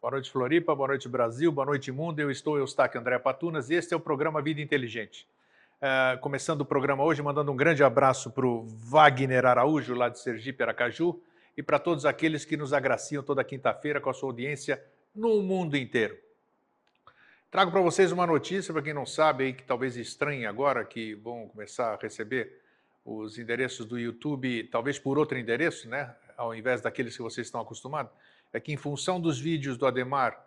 Boa noite, Floripa, boa noite, Brasil, boa noite, mundo. Eu estou, Eustáquio André Patunas, e este é o programa Vida Inteligente. Começando o programa hoje, mandando um grande abraço para o Wagner Araújo, lá de Sergipe, Aracaju, e para todos aqueles que nos agraciam toda quinta-feira com a sua audiência no mundo inteiro. Trago para vocês uma notícia, para quem não sabe, aí, que talvez estranhe agora, que vão começar a receber os endereços do YouTube, talvez por outro endereço, né, ao invés daqueles que vocês estão acostumados, é que em função dos vídeos do Ademar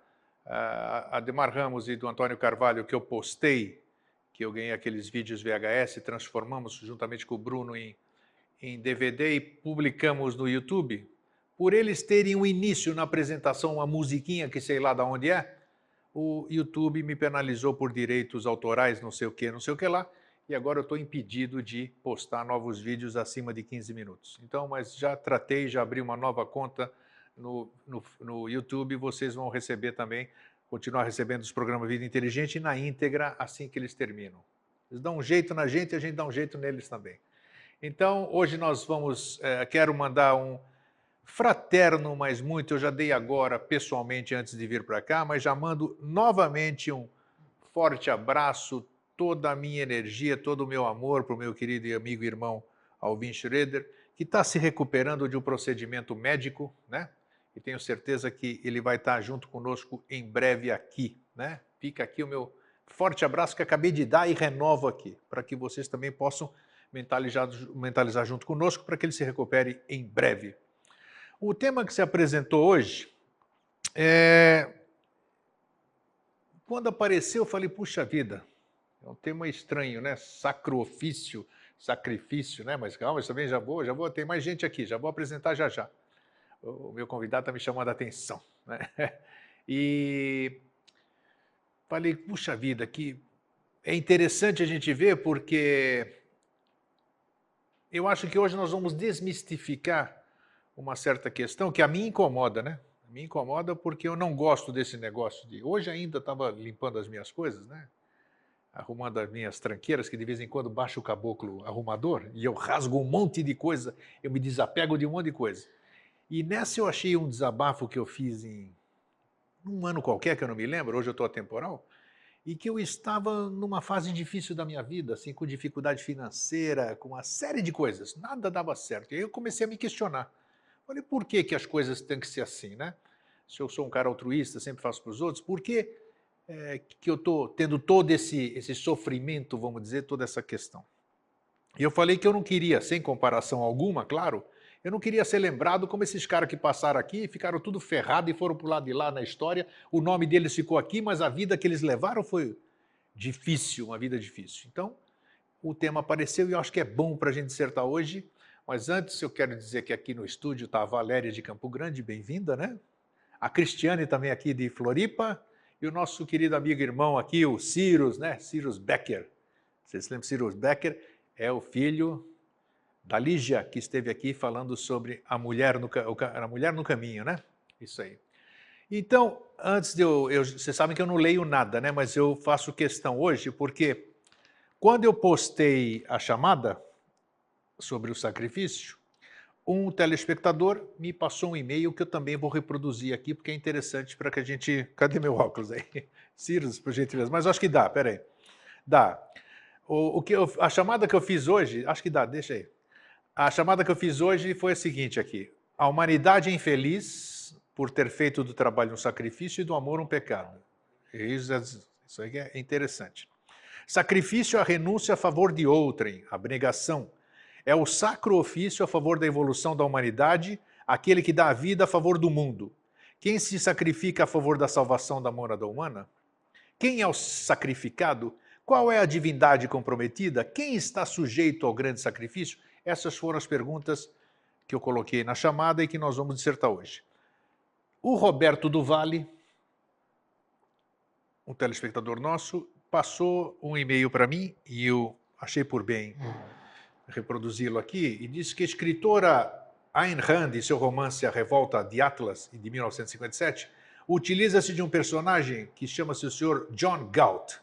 Ramos e do Antônio Carvalho que eu postei, que eu ganhei aqueles vídeos VHS, transformamos juntamente com o Bruno em DVD e publicamos no YouTube, por eles terem um início na apresentação, uma musiquinha que sei lá de onde é, o YouTube me penalizou por direitos autorais, não sei o que lá, e agora eu estou impedido de postar novos vídeos acima de 15 minutos. Então, mas já tratei, já abri uma nova conta no YouTube, vocês vão receber também, continuar recebendo os programas Vida Inteligente na íntegra assim que eles terminam. Eles dão um jeito na gente e a gente dá um jeito neles também. Então, hoje nós vamos, quero mandar um fraterno, mas muito, eu já dei agora pessoalmente antes de vir para cá, mas já mando novamente um forte abraço, toda a minha energia, todo o meu amor para o meu querido e amigo irmão Alvin Schroeder, que está se recuperando de um procedimento médico, né? E tenho certeza que ele vai estar junto conosco em breve aqui, né? Fica aqui o meu forte abraço que acabei de dar e renovo aqui, para que vocês também possam mentalizar junto conosco para que ele se recupere em breve. O tema que se apresentou hoje, quando apareceu eu falei, puxa vida, é um tema estranho, né? Sacro-ofício, sacrifício, né? Mas calma, também já vou, tem mais gente aqui, já vou apresentar já já. O meu convidado está me chamando a atenção, né? E falei, puxa vida, que é interessante a gente ver, porque eu acho que hoje nós vamos desmistificar uma certa questão que a mim incomoda, né? Me incomoda porque eu não gosto desse negócio de... Hoje ainda estava limpando as minhas coisas, né? Arrumando as minhas tranqueiras, que de vez em quando baixa o caboclo arrumador, e eu rasgo um monte de coisa, eu me desapego de um monte de coisa. E nessa eu achei um desabafo que eu fiz em um ano qualquer, que eu não me lembro, hoje eu estou atemporal, e que eu estava numa fase difícil da minha vida, assim, com dificuldade financeira, com uma série de coisas, nada dava certo. E aí eu comecei a me questionar. Falei, por que que as coisas têm que ser assim, né? Se eu sou um cara altruísta, sempre faço para os outros, por que que eu estou tendo todo esse sofrimento, vamos dizer, toda essa questão? E eu falei que eu não queria, sem comparação alguma, claro, eu não queria ser lembrado como esses caras que passaram aqui, ficaram tudo ferrado e foram para o lado de lá na história, o nome deles ficou aqui, mas a vida que eles levaram foi difícil, uma vida difícil. Então, o tema apareceu e eu acho que é bom para a gente dissertar hoje, mas antes eu quero dizer que aqui no estúdio está a Valéria de Campo Grande, bem-vinda, né? A Cristiane também aqui de Floripa, e o nosso querido amigo irmão aqui, o Cyrus, né? Cyrus Becker. Vocês se lembram? Cyrus Becker é o filho da Lígia, que esteve aqui falando sobre a mulher no caminho, né? Isso aí. Então, antes de vocês sabem que eu não leio nada, né? Mas eu faço questão hoje, porque quando eu postei a chamada sobre o sacrifício, um telespectador me passou um e-mail que eu também vou reproduzir aqui, porque é interessante para que a gente... Cadê meu óculos aí? Cyrus, por gentileza. Mas acho que dá, peraí. Dá. A chamada que eu fiz hoje, acho que dá, deixa aí. A chamada que eu fiz hoje foi a seguinte aqui. A humanidade é infeliz por ter feito do trabalho um sacrifício e do amor um pecado. Isso aí é interessante. Sacrifício é a renúncia a favor de outrem, abnegação. É o sacro ofício a favor da evolução da humanidade, aquele que dá a vida a favor do mundo. Quem se sacrifica a favor da salvação da morada humana? Quem é o sacrificado? Qual é a divindade comprometida? Quem está sujeito ao grande sacrifício? Essas foram as perguntas que eu coloquei na chamada e que nós vamos dissertar hoje. O Roberto do Vale, um telespectador nosso, passou um e-mail para mim e eu achei por bem reproduzi-lo aqui, e disse que a escritora Ayn Rand, em seu romance A Revolta de Atlas, de 1957, utiliza-se de um personagem que chama-se o Sr. John Galt.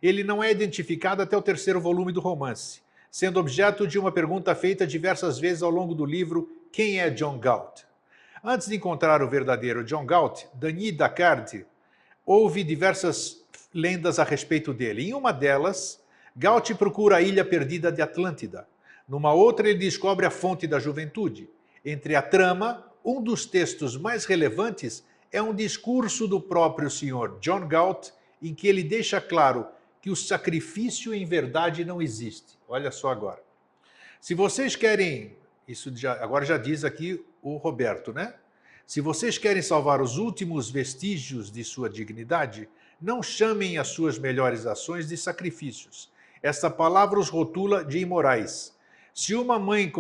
Ele não é identificado até o terceiro volume do romance, sendo objeto de uma pergunta feita diversas vezes ao longo do livro Quem é John Galt? Antes de encontrar o verdadeiro John Galt, Denis Descartes, houve diversas lendas a respeito dele. Em uma delas, Galt procura a ilha perdida de Atlântida. Numa outra, ele descobre a fonte da juventude. Entre a trama, um dos textos mais relevantes é um discurso do próprio Sr. John Galt, em que ele deixa claro que o sacrifício em verdade não existe. Olha só agora. Se vocês querem, agora já diz aqui o Roberto, né? Se vocês querem salvar os últimos vestígios de sua dignidade, não chamem as suas melhores ações de sacrifícios. Esta palavra os rotula de imorais. Se uma mãe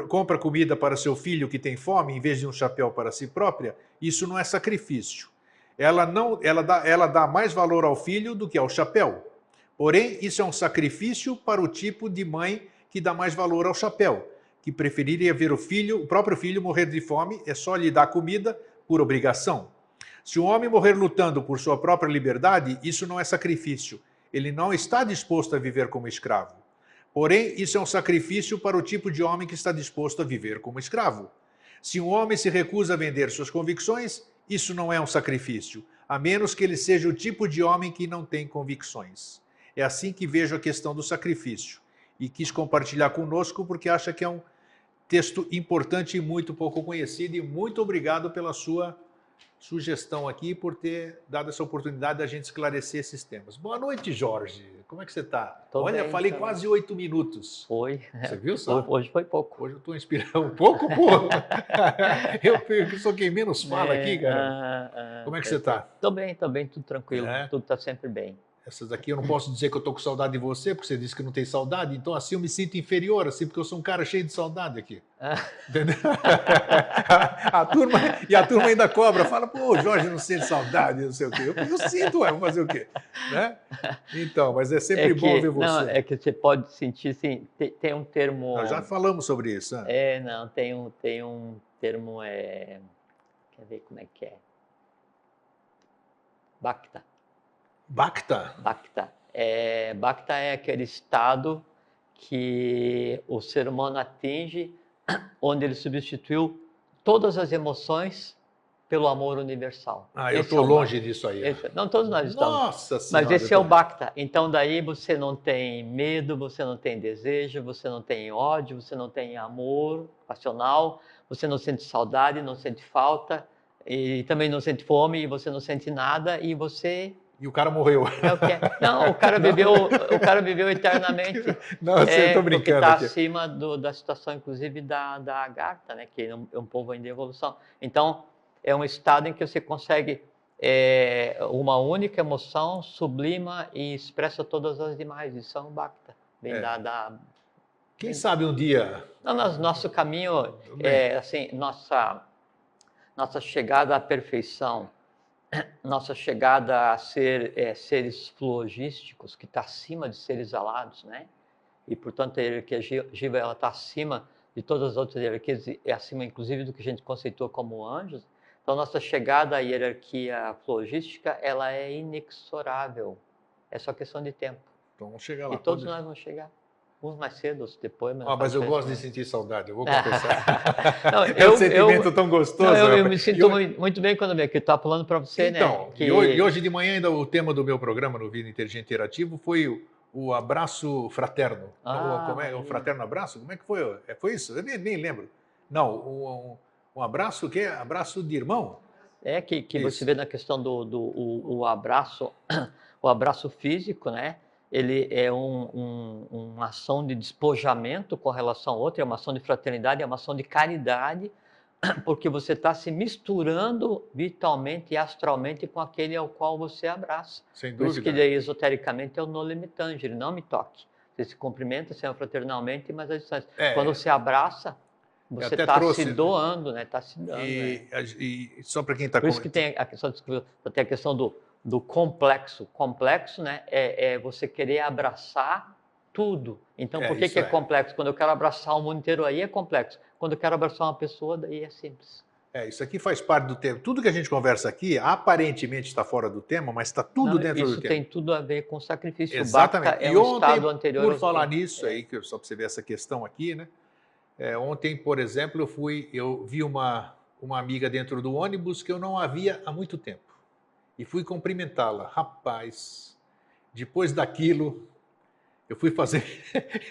compra comida para seu filho que tem fome, em vez de um chapéu para si própria, isso não é sacrifício. Ela dá mais valor ao filho do que ao chapéu. Porém, isso é um sacrifício para o tipo de mãe que dá mais valor ao chapéu, que preferiria ver o próprio filho morrer de fome, é só lhe dar comida por obrigação. Se um homem morrer lutando por sua própria liberdade, isso não é sacrifício. Ele não está disposto a viver como escravo. Porém, isso é um sacrifício para o tipo de homem que está disposto a viver como escravo. Se um homem se recusa a vender suas convicções, isso não é um sacrifício, a menos que ele seja o tipo de homem que não tem convicções. É assim que vejo a questão do sacrifício. E quis compartilhar conosco porque acha que é um texto importante e muito pouco conhecido. E muito obrigado pela sua sugestão aqui, por ter dado essa oportunidade da gente esclarecer esses temas. Boa noite, Jorge. Como é que você está? Olha, bem, falei quase 8 minutos. Foi. Você viu só? Hoje foi pouco. Hoje eu estou inspirando um pouco, pô. Eu sou quem menos fala aqui, cara. Como é que você está? Estou bem, tudo tranquilo. Tudo está sempre bem. Essas aqui eu não posso dizer que eu estou com saudade de você, porque você disse que não tem saudade, então assim eu me sinto inferior, assim, porque eu sou um cara cheio de saudade aqui. Entendeu? A turma ainda cobra, fala, pô, o Jorge não sente saudade, não sei o quê. Eu sinto, vou fazer o quê? Né? Então, mas é sempre bom ver você. Não, é que você pode sentir, assim, tem um termo... Nós já falamos sobre isso. Tem um termo, quer ver como é que é? Bhakta. Bhakta? Bhakta. Bhakta é aquele estado que o ser humano atinge, onde ele substituiu todas as emoções pelo amor universal. Eu estou longe disso aí. Não, todos nós estamos. Nossa Senhora! Mas esse é o Bhakta. Então daí você não tem medo, você não tem desejo, você não tem ódio, você não tem amor passional, você não sente saudade, não sente falta, e também não sente fome, e você não sente nada, e você... E o cara morreu. Não, o cara viveu eternamente. Não, eu estou brincando. Porque está acima da situação, inclusive, da Agartha, né? Que é um povo ainda em evolução. Então, é um estado em que você consegue uma única emoção, sublima e expressa todas as demais. Isso é um Bhakta. Quem sabe um dia... Nosso caminho, assim, nossa chegada à perfeição, nossa chegada a ser seres flogísticos, que está acima de seres alados, né? E, portanto, a hierarquia Jiva está acima de todas as outras hierarquias, é acima, inclusive, do que a gente conceitua como anjos. Então, nossa chegada à hierarquia flogística, ela é inexorável. É só questão de tempo. Então, vamos chegar lá. E todos nós vamos chegar. Uns mais cedo, outros depois. Mas eu gosto de sentir saudade, eu vou confessar. É um sentimento tão gostoso. Eu me sinto muito bem quando eu estava falando para você, então, né? E hoje de manhã, ainda o tema do meu programa no Vida Inteligente Interativo foi o abraço fraterno. Como é? O fraterno abraço? Como é que foi? Foi isso? Eu nem lembro. Não, um abraço, o quê? Abraço de irmão? Que você vê na questão do abraço, o abraço físico, né? Ele é uma ação de despojamento com relação a outra, é uma ação de fraternidade, é uma ação de caridade, porque você está se misturando vitalmente e astralmente com aquele ao qual você abraça. Sem dúvida. Por isso que daí, esotericamente, é o no limitante, ele não me toque. Você se cumprimenta, se ama fraternalmente, mas a distância. Quando você abraça, você está se doando, né? Está se dando. E só para quem está... Por isso que tem a questão do complexo. Complexo, né, é você querer abraçar tudo. Então, por que é complexo? Quando eu quero abraçar o mundo inteiro, aí é complexo. Quando eu quero abraçar uma pessoa, daí é simples. Isso aqui faz parte do tema. Tudo que a gente conversa aqui, aparentemente está fora do tema, mas está tudo dentro do tema. Isso tem tudo a ver com sacrifício. Exatamente. O Bhakta é um estado anterior. Por falar nisso, aí, só para você ver essa questão aqui, né? Ontem, por exemplo, eu vi uma uma amiga dentro do ônibus que eu não a via há muito tempo. E fui cumprimentá-la. Rapaz, depois daquilo, eu fui fazer,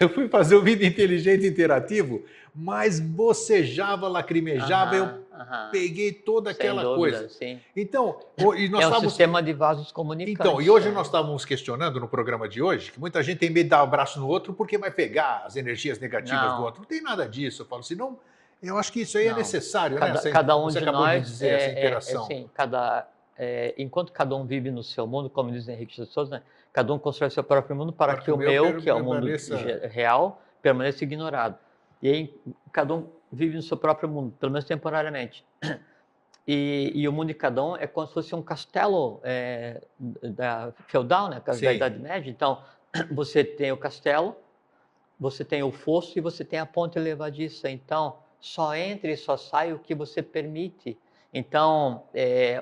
eu fui fazer o Vida Inteligente Interativo, mas bocejava, lacrimejava, eu peguei toda Sem aquela dúvida, coisa. sim. Então, e nós É um estávamos... sistema de vasos comunicantes. Então, e hoje nós estávamos questionando no programa de hoje, que muita gente tem medo de dar um abraço no outro porque vai pegar as energias negativas do outro. Não tem nada disso. Eu falo assim, não, eu acho que isso aí é necessário, né? Cada um Você de acabou nós, de dizer, essa interação. assim, enquanto cada um vive no seu mundo, como diz Henrique de Souza, né? Cada um constrói seu próprio mundo para que o meu, que é o mundo real, permaneça ignorado. E aí, cada um vive no seu próprio mundo, pelo menos temporariamente. E o mundo de cada um é como se fosse um castelo feudal, né? Da Idade Média. Então, você tem o castelo, você tem o fosso e você tem a ponte levadiça. Então, só entra e só sai o que você permite. Então,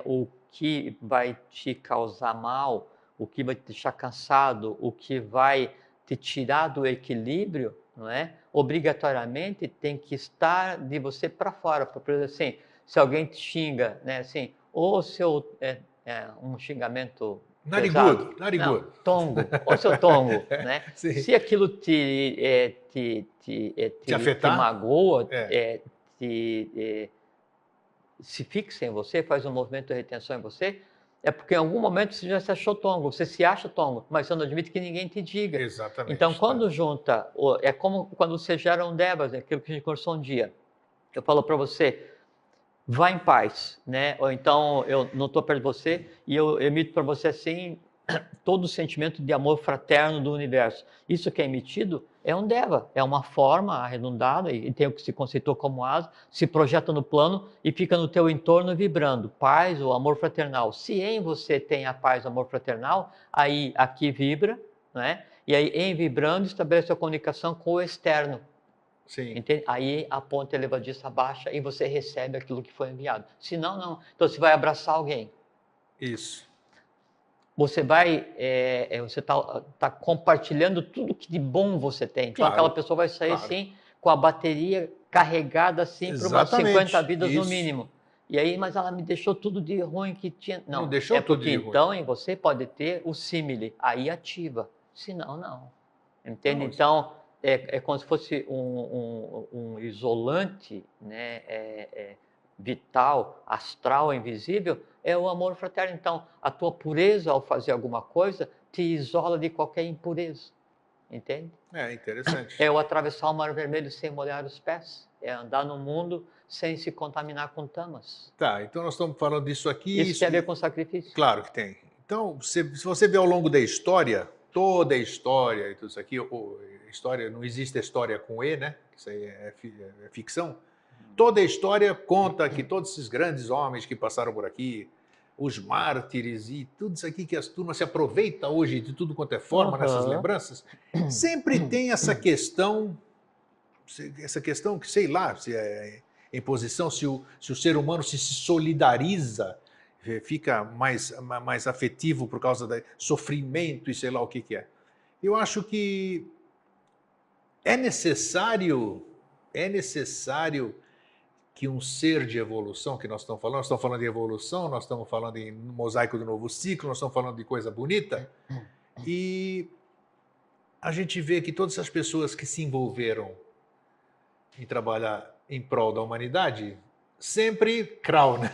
o que vai te causar mal, o que vai te deixar cansado, o que vai te tirar do equilíbrio, não é? Obrigatoriamente tem que estar de você para fora. Por exemplo, assim, se alguém te xinga, né, assim, ou seu um xingamento narigudo, não, tongo, ou seu tongo, né? Se aquilo te magoa, se fixa em você, faz um movimento de retenção em você, é porque em algum momento você já se achou tongo, você se acha tongo, mas você não admite que ninguém te diga. Exatamente. Então, quando junta, é como quando você gera um Debas, aquilo que a gente conversou um dia. Eu falo para você, vá em paz, né? Ou então, eu não estou perto de você e eu emito para você assim todo o sentimento de amor fraterno do universo. Isso que é emitido é um Deva, é uma forma arredondada e tem o que se conceitou como asa, se projeta no plano e fica no teu entorno vibrando. Paz ou amor fraternal. Se em você tem a paz, o amor fraternal, aí aqui vibra, né? E aí em vibrando estabelece a comunicação com o externo. Sim. Entende? Aí a ponte elevadiça baixa e você recebe aquilo que foi enviado. Se não, não. Então você vai abraçar alguém. Isso. Você vai, você tá compartilhando tudo que de bom você tem. Então aquela pessoa vai sair assim, com a bateria carregada assim para umas 50 vidas no mínimo. E aí, mas ela me deixou tudo de ruim que tinha. Não, deixou tudo de ruim. Então em você pode ter o símile, aí ativa. Se não, não. Entende? Então é como se fosse um isolante, né? Vital, astral, invisível, é o amor fraterno. Então, a tua pureza ao fazer alguma coisa te isola de qualquer impureza. Entende? É interessante. É o atravessar o Mar Vermelho sem molhar os pés. É andar no mundo sem se contaminar com tamas. Tá, então nós estamos falando disso aqui. Isso tem a ver com sacrifício. Claro que tem. Então, se você vê ao longo da história, toda a história e tudo isso aqui, história, não existe história com E, né? Isso aí é ficção. Toda a história conta que todos esses grandes homens que passaram por aqui, os mártires e tudo isso aqui que as turmas se aproveitam hoje de tudo quanto é forma nessas lembranças, sempre tem essa questão que, sei lá, se é em posição, se o ser humano se solidariza, fica mais afetivo por causa do sofrimento e sei lá o que é. Eu acho que é necessário que um ser de evolução, que nós estamos falando de evolução, nós estamos falando em mosaico do novo ciclo, nós estamos falando de coisa bonita, e a gente vê que todas as pessoas que se envolveram em trabalhar em prol da humanidade, sempre crau, né?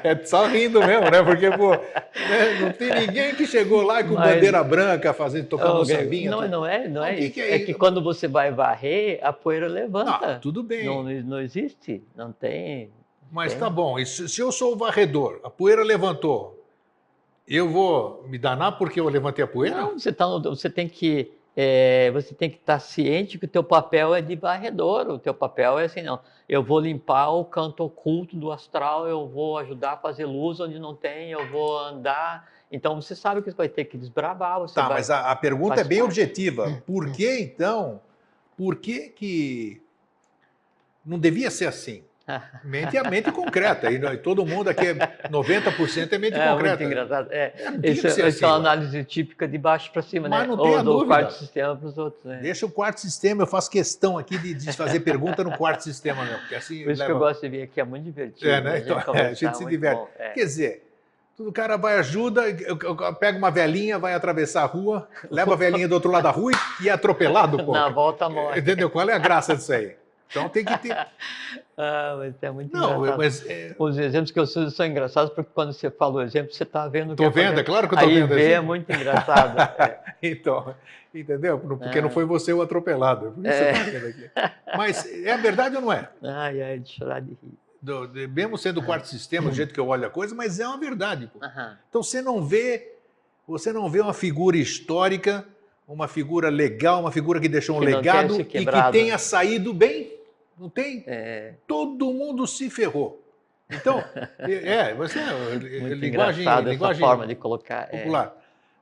É só rindo mesmo, né? Porque, pô, né? Não tem ninguém que chegou lá com bandeira branca tocando sambinha. Não é isso. É que quando você vai varrer, a poeira levanta. Não, tudo bem. Não existe, não tem. Mas tá bom, e se eu sou o varredor, a poeira levantou, eu vou me danar porque eu levantei a poeira? Não, você tem que estar ciente que o teu papel é de varredor, o teu papel é assim, não, eu vou limpar o canto oculto do astral, eu vou ajudar a fazer luz onde não tem, eu vou andar, então você sabe que você vai ter que desbravar. Mas a pergunta é bem objetiva, por que não devia ser assim? Mente é a mente concreta. E todo mundo aqui, 90% é mente concreta. Muito engraçado. Isso Essa é uma análise típica de baixo para cima, mas né? não tenha Ou do dúvida. quarto sistema para os outros. Né? Deixa o quarto sistema, eu faço questão aqui de fazer pergunta no quarto sistema mesmo. Porque assim Por isso que eu gosto de vir aqui, é muito divertido. Né? Então, a gente se diverte. Bom, Quer dizer, o cara vai, ajuda, pega uma velhinha, vai atravessar a rua, leva a velhinha do outro lado da rua e é atropelado, pô. Na volta morre. Entendeu? Qual é a graça disso aí? Então tem que ter... mas é muito engraçado. Os exemplos que eu uso são engraçados porque quando você fala o exemplo, você está vendo o que Estou vendo, é claro que eu estou vendo. Aí é muito engraçado. Então, entendeu? Porque não foi você o atropelado. Por isso você tá vendo aqui. Mas é verdade ou não é? Ai, de chorar de rir. Mesmo sendo o quarto sistema, do jeito que eu olho a coisa, mas é uma verdade. Pô. Então você não vê uma figura histórica, uma figura legal, uma figura que deixou um legado e que tenha saído bem. Não tem? Todo mundo se ferrou. Então, linguagem essa forma de colocar popular.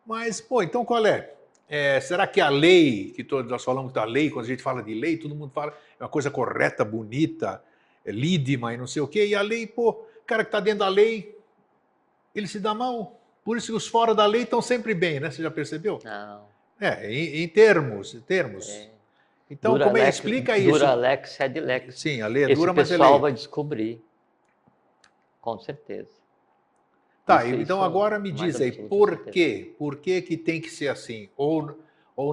Mas, pô, então qual é? Será que a lei, que todos nós falamos da lei, quando a gente fala de lei, todo mundo fala é uma coisa correta, bonita, lídima e não sei o quê, e a lei, pô, o cara que está dentro da lei, ele se dá mal. Por isso que os fora da lei estão sempre bem, né? Você já percebeu? Não. Em termos. Então, dura como lex, explica isso? Dura lex, sed lex. Sim, a lei é dura, mas é lei. Esse pessoal vai descobrir, com certeza. Tá, então agora me diz aí, por quê? Por que tem que ser assim? Ou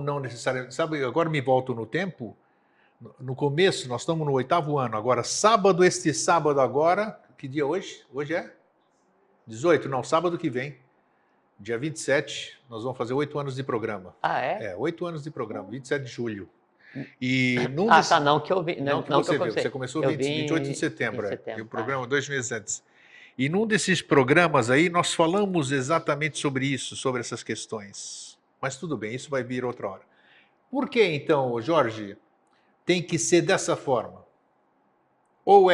não necessariamente? Sabe, agora me volto no tempo. No começo, nós estamos no 8º ano. Agora, este sábado agora, que dia hoje? Hoje é? 18, não, sábado que vem. Dia 27, nós vamos fazer 8 anos de programa. 8 anos de programa, 27 de julho. E não que eu vi. Não, que você viu. Você começou 28 de setembro. E o programa 2 meses antes. E num desses programas aí, nós falamos exatamente sobre isso, sobre essas questões. Mas tudo bem, isso vai vir outra hora. Por que então, Jorge, tem que ser dessa forma? Ou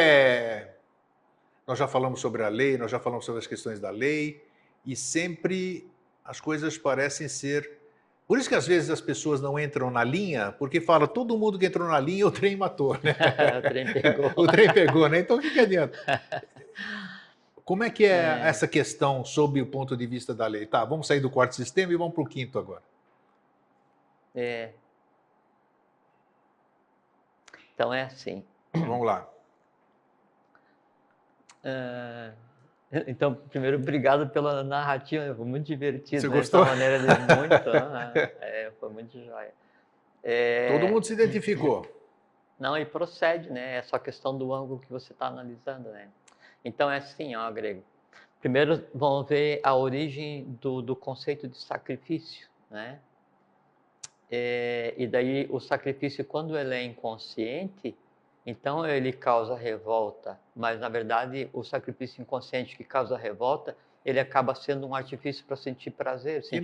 nós já falamos sobre a lei, nós já falamos sobre as questões da lei, e sempre as coisas parecem ser... Por isso que às vezes as pessoas não entram na linha, porque fala, todo mundo que entrou na linha, o trem matou, né? O trem pegou. O trem pegou, né? Então o que adianta? Como é que é essa questão sob o ponto de vista da lei? Tá, vamos sair do quarto sistema e vamos para o 5º agora. Então é assim. Vamos lá. Então, primeiro, obrigado pela narrativa, foi muito divertido. Você gostou? Essa maneira de muito, foi muito joia. Todo mundo se identificou. Não, e procede, né? É só questão do ângulo que você está analisando, né? Então é assim, ó, Grego. Primeiro, vamos ver a origem do conceito de sacrifício, né? E daí o sacrifício, quando ele é inconsciente, então ele causa revolta, mas na verdade o sacrifício inconsciente que causa revolta, ele acaba sendo um artifício para sentir prazer, sentir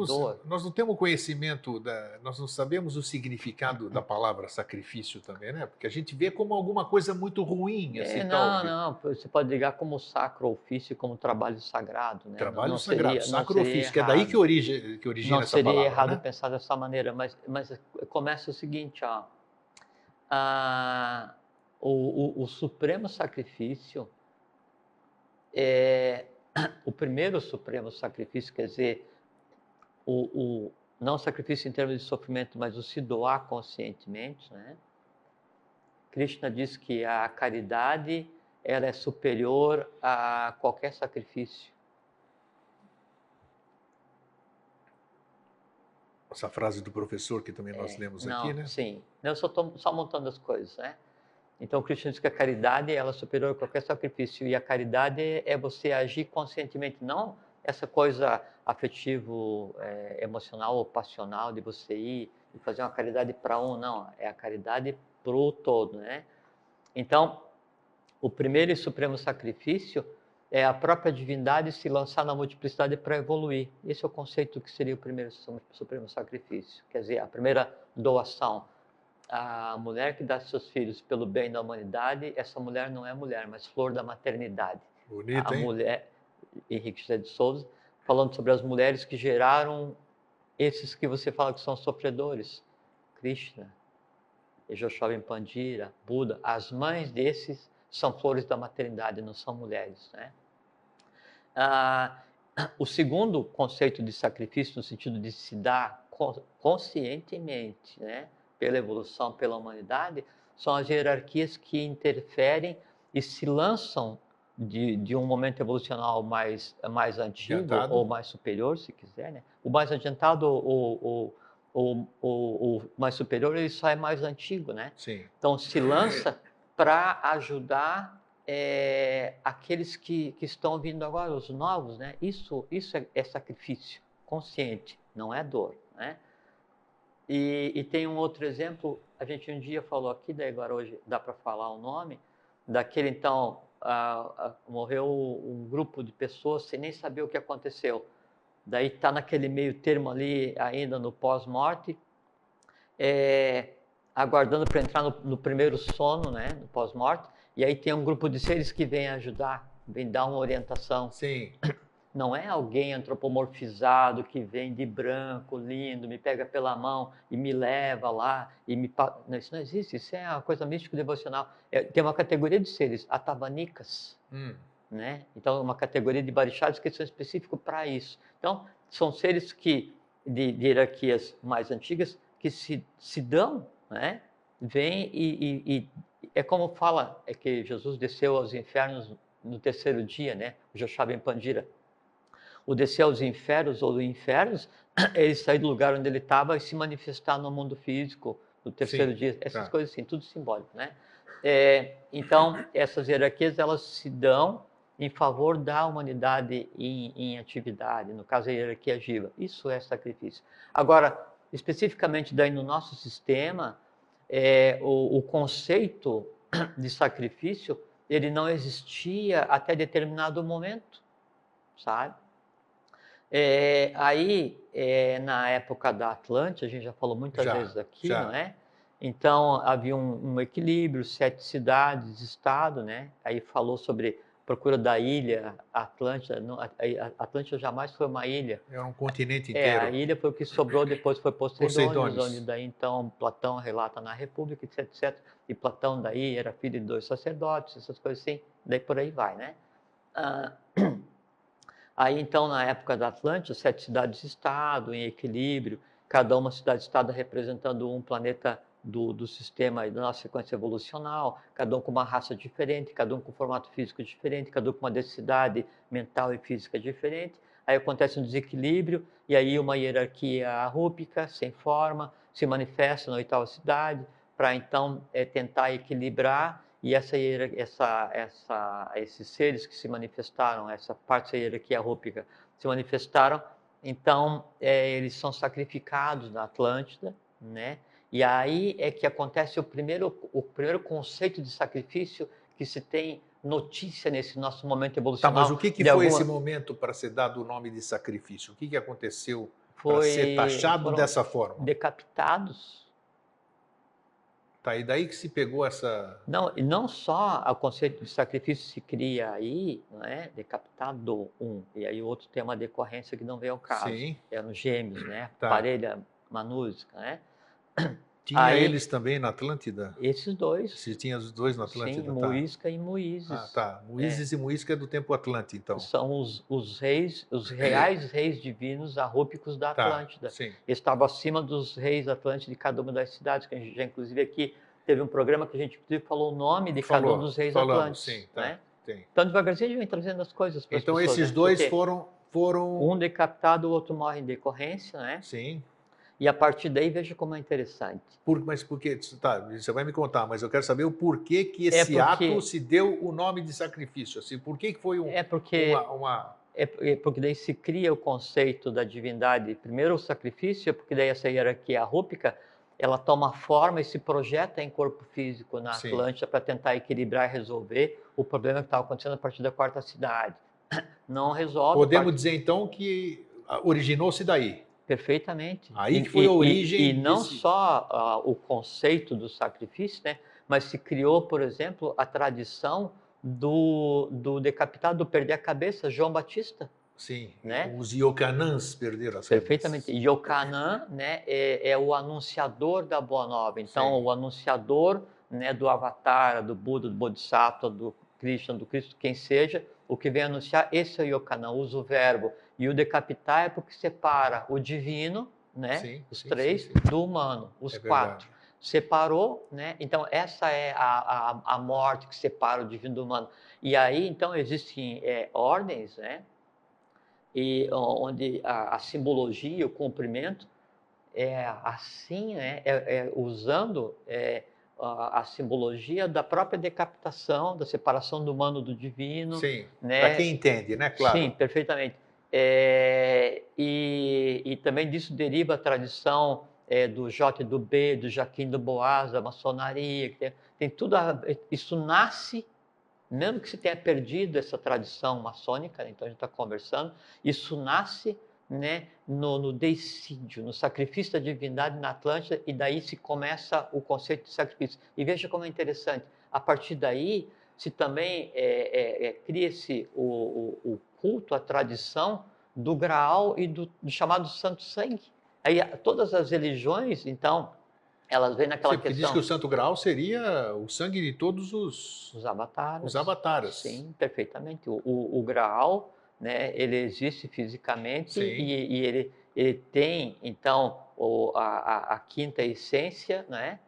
dor. Nós não temos conhecimento, nós não sabemos o significado da palavra sacrifício também, né? Porque a gente vê como alguma coisa muito ruim. Assim, não, você pode ligar como sacro ofício, como trabalho sagrado. Né? Trabalho sagrado, sacro ofício, que é daí que origina essa palavra. Não seria errado, né? Pensar dessa maneira, mas começa o seguinte, ó. O supremo sacrifício o primeiro supremo sacrifício, quer dizer, não sacrifício em termos de sofrimento, mas o se doar conscientemente, né? Krishna diz que a caridade ela é superior a qualquer sacrifício. Essa frase do professor que também nós lemos aqui, né? Sim, eu só estou só montando as coisas, né? Então, o Krishna diz que a caridade ela é superior a qualquer sacrifício. E a caridade é você agir conscientemente, não essa coisa afetivo, emocional ou passional de você ir e fazer uma caridade para não. É a caridade para o todo, né? Então, o primeiro e supremo sacrifício é a própria divindade se lançar na multiplicidade para evoluir. Esse é o conceito que seria o primeiro supremo sacrifício. Quer dizer, a primeira doação. A mulher que dá seus filhos pelo bem da humanidade, essa mulher não é mulher, mas flor da maternidade. Bonita, a mulher, Henrique José de Souza, falando sobre as mulheres que geraram esses que você fala que são sofredores. Krishna, Yashashoda Pandira, Buda, as mães desses são flores da maternidade, não são mulheres, né? O segundo conceito de sacrifício, no sentido de se dar conscientemente, né, pela evolução, pela humanidade, são as hierarquias que interferem e se lançam de um momento evolucional mais antigo Adiantado. ou mais superior, se quiser, né? O mais adiantado ou mais superior, ele só é mais antigo, né? Sim. Então se lança para ajudar aqueles que estão vindo agora, os novos, né? Isso é sacrifício consciente, não é dor, né? E tem um outro exemplo, a gente um dia falou aqui, daí agora hoje dá para falar o nome, daquele então, morreu um grupo de pessoas sem nem saber o que aconteceu. Daí está naquele meio termo ali, ainda no pós-morte, aguardando para entrar no primeiro sono, né, no pós-morte, e aí tem um grupo de seres que vem ajudar, vem dar uma orientação. Sim. Não é alguém antropomorfizado que vem de branco, lindo, me pega pela mão e me leva lá. Não, isso não existe, isso é uma coisa místico-devocional. Tem uma categoria de seres, atabanicas, né? Então, uma categoria de barixados que são específicos para isso. Então, são seres de hierarquias mais antigas que se dão, né? Vêm e é como fala, é que Jesus desceu aos infernos no terceiro dia, né? O Joshua Pandira. O descer aos infernos ou infernos, ele sair do lugar onde ele estava e se manifestar no mundo físico no terceiro dia. Essas coisas assim, tudo simbólico, né? Então, essas hierarquias, elas se dão em favor da humanidade em atividade, no caso a hierarquia Jiva. Isso é sacrifício. Agora, especificamente daí no nosso sistema, o conceito de sacrifício, ele não existia até determinado momento, sabe? Aí, na época da Atlântida, a gente já falou muitas vezes aqui, não é? Então, havia um equilíbrio, 7 cidades, estado, né? Aí falou sobre procura da ilha Atlântida. Não, a Atlântida jamais foi uma ilha. Era um continente inteiro. A ilha foi o que sobrou, depois foi Poseidônis, onde daí então Platão relata na República, etc, etc. E Platão daí era filho de 2 sacerdotes, essas coisas assim, daí por aí vai, né? Aí, então, na época da Atlântida, 7 cidades-estado, em equilíbrio, cada uma cidade-estado representando um planeta do sistema da nossa sequência evolucional, cada um com uma raça diferente, cada um com um formato físico diferente, cada um com uma densidade mental e física diferente. Aí acontece um desequilíbrio, e aí uma hierarquia rúpica, sem forma, se manifesta na 8ª cidade, para então tentar equilibrar. E esses seres que se manifestaram, essa parte da hierarquia rúpica, se manifestaram, então eles são sacrificados na Atlântida, né? E aí é que acontece o primeiro conceito de sacrifício que se tem notícia nesse nosso momento evolucional. Tá, mas o que foi esse momento para ser dado o nome de sacrifício? O que aconteceu para ser taxado dessa forma? Decapitados. Tá, e daí que se pegou essa... Não, e não só o conceito de sacrifício se cria aí, não é? Decapitado, e aí o outro tem uma decorrência que não veio ao caso. Sim. Eram gêmeos, né? Tá. Parelha manúsica, né? Tinha aí, eles também na Atlântida? Esses dois. Se tinha os dois na Atlântida, sim, tá. Muisca e Muízes. Ah, tá. Muízes e Muisca é do tempo Atlântico, então. São os reis, os reais reis divinos arrúpicos da Atlântida. Sim. Estavam acima dos reis Atlântidas de cada uma das cidades, que a gente já, inclusive, aqui teve um programa que a gente inclusive falou o nome de cada um dos reis Atlântidas. Sim, tá. Né? Então, devagarzinho, a gente vem trazendo as coisas para as pessoas. Então, esses dois foram... Um decapitado, o outro morre em decorrência, né? Sim. E a partir daí, veja como é interessante. Mas por que? Tá, você vai me contar, mas eu quero saber o porquê que esse ato se deu o nome de sacrifício. Assim, por que foi porque daí se cria o conceito da divindade. Primeiro o sacrifício, porque daí essa hierarquia rúpica, ela toma forma e se projeta em corpo físico na Atlântida para tentar equilibrar e resolver o problema que estava acontecendo a partir da 4ª cidade. Não resolve. Podemos dizer, então, que originou-se daí. Perfeitamente. Aí que foi a origem. E não só o conceito do sacrifício, né? Mas se criou, por exemplo, a tradição do decapitado, do perder a cabeça, João Batista. Sim, né? Os Iocanãs perderam as Perfeitamente. Iocanã, né, é o anunciador da Boa Nova. Então, o anunciador né, do Avatar, do Buda, do Bodhisattva, do Krishna, do Cristo, quem seja, o que vem anunciar, esse é o Yokanã, usa o verbo. E o decapitar é porque separa o divino, né, Sim, os sim, três, sim. do humano, os É quatro. verdade. Separou, né? Então essa é a morte que separa o divino do humano. E aí, então, existem ordens, né? E onde a simbologia, o cumprimento, é assim, né? Usando a simbologia da própria decapitação, da separação do humano do divino, Sim, para né? quem entende, né? Sim, Claro. perfeitamente. E também disso deriva a tradição do J do B, do Jaquim do Boaz, da maçonaria, que tem tudo isso nasce, mesmo que se tenha perdido essa tradição maçônica, né, então a gente está conversando, isso nasce, né, no deicídio, no sacrifício da divindade na Atlântida, e daí se começa o conceito de sacrifício. E veja como é interessante, a partir daí se também cria-se o culto, a tradição do Graal e do chamado Santo Sangue. Aí todas as religiões, então, elas vêm naquela Sim, porque diz que o questão. Santo Graal seria o sangue de todos Os os avatares, avatares. sim, perfeitamente. O Graal, né, ele existe fisicamente Sim, e ele tem, então, a quinta essência, né,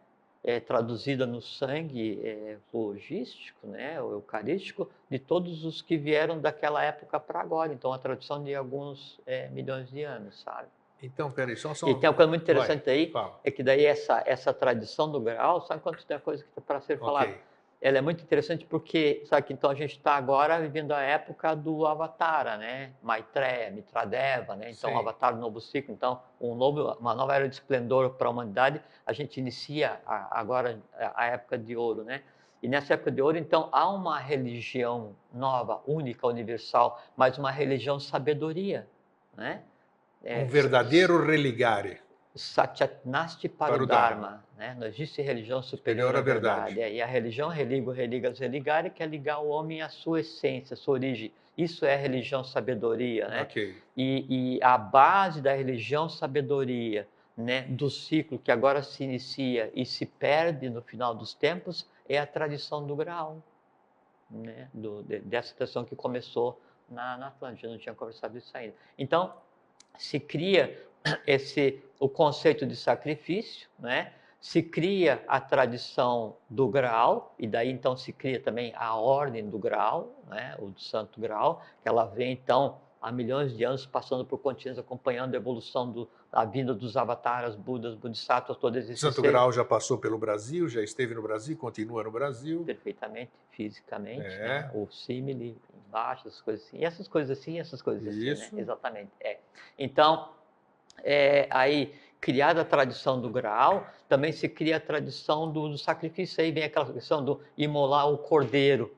traduzida no sangue logístico, né, o eucarístico, de todos os que vieram daquela época para agora. Então, a tradução de alguns milhões de anos, sabe? então, peraí, E tem uma coisa muito vai, interessante aí, fala. é que daí essa tradição do Graal, sabe quanto tem coisa que está para ser Ok, falada? Ela é muito interessante porque, sabe que então a gente está agora vivendo a época do Avatara, né? Maitreya, Mitradeva, né? Então, o sim. Avatar do novo ciclo. Então, uma nova era de esplendor para a humanidade. A gente inicia agora a época de ouro, né? E nessa época de ouro, então, há uma religião nova, única, universal, mas uma religião sabedoria, né? Um verdadeiro religare Satyatnasti para o para o Dharma, Dharma, né? Não existe religião superior superior à à verdade. verdade. E a religião religo, religas, religare, que é ligar o homem à sua essência, à sua origem. Isso é religião sabedoria, né? Ok. E a base da religião sabedoria, né, do ciclo que agora se inicia e se perde no final dos tempos, é a tradição do Graal, né? Dessa tradição que começou na Atlântida. Eu não tinha conversado isso ainda. Então, se cria o conceito de sacrifício, né? Se cria a tradição do Graal, e daí então se cria também a ordem do Graal, né? O do Santo Graal, que ela vem então há milhões de anos passando por continentes, acompanhando a evolução da vinda dos avataras, Budas, Bodhisattvas, todos esses Santo seres, Graal já passou pelo Brasil, já esteve no Brasil, continua no Brasil. perfeitamente, fisicamente, né? É, O símile embaixo, essas coisas assim, essas coisas assim, essas coisas assim, né? isso. Exatamente. Então, aí criada a tradição do Graal, também se cria a tradição do sacrifício. Aí vem aquela questão do imolar o cordeiro,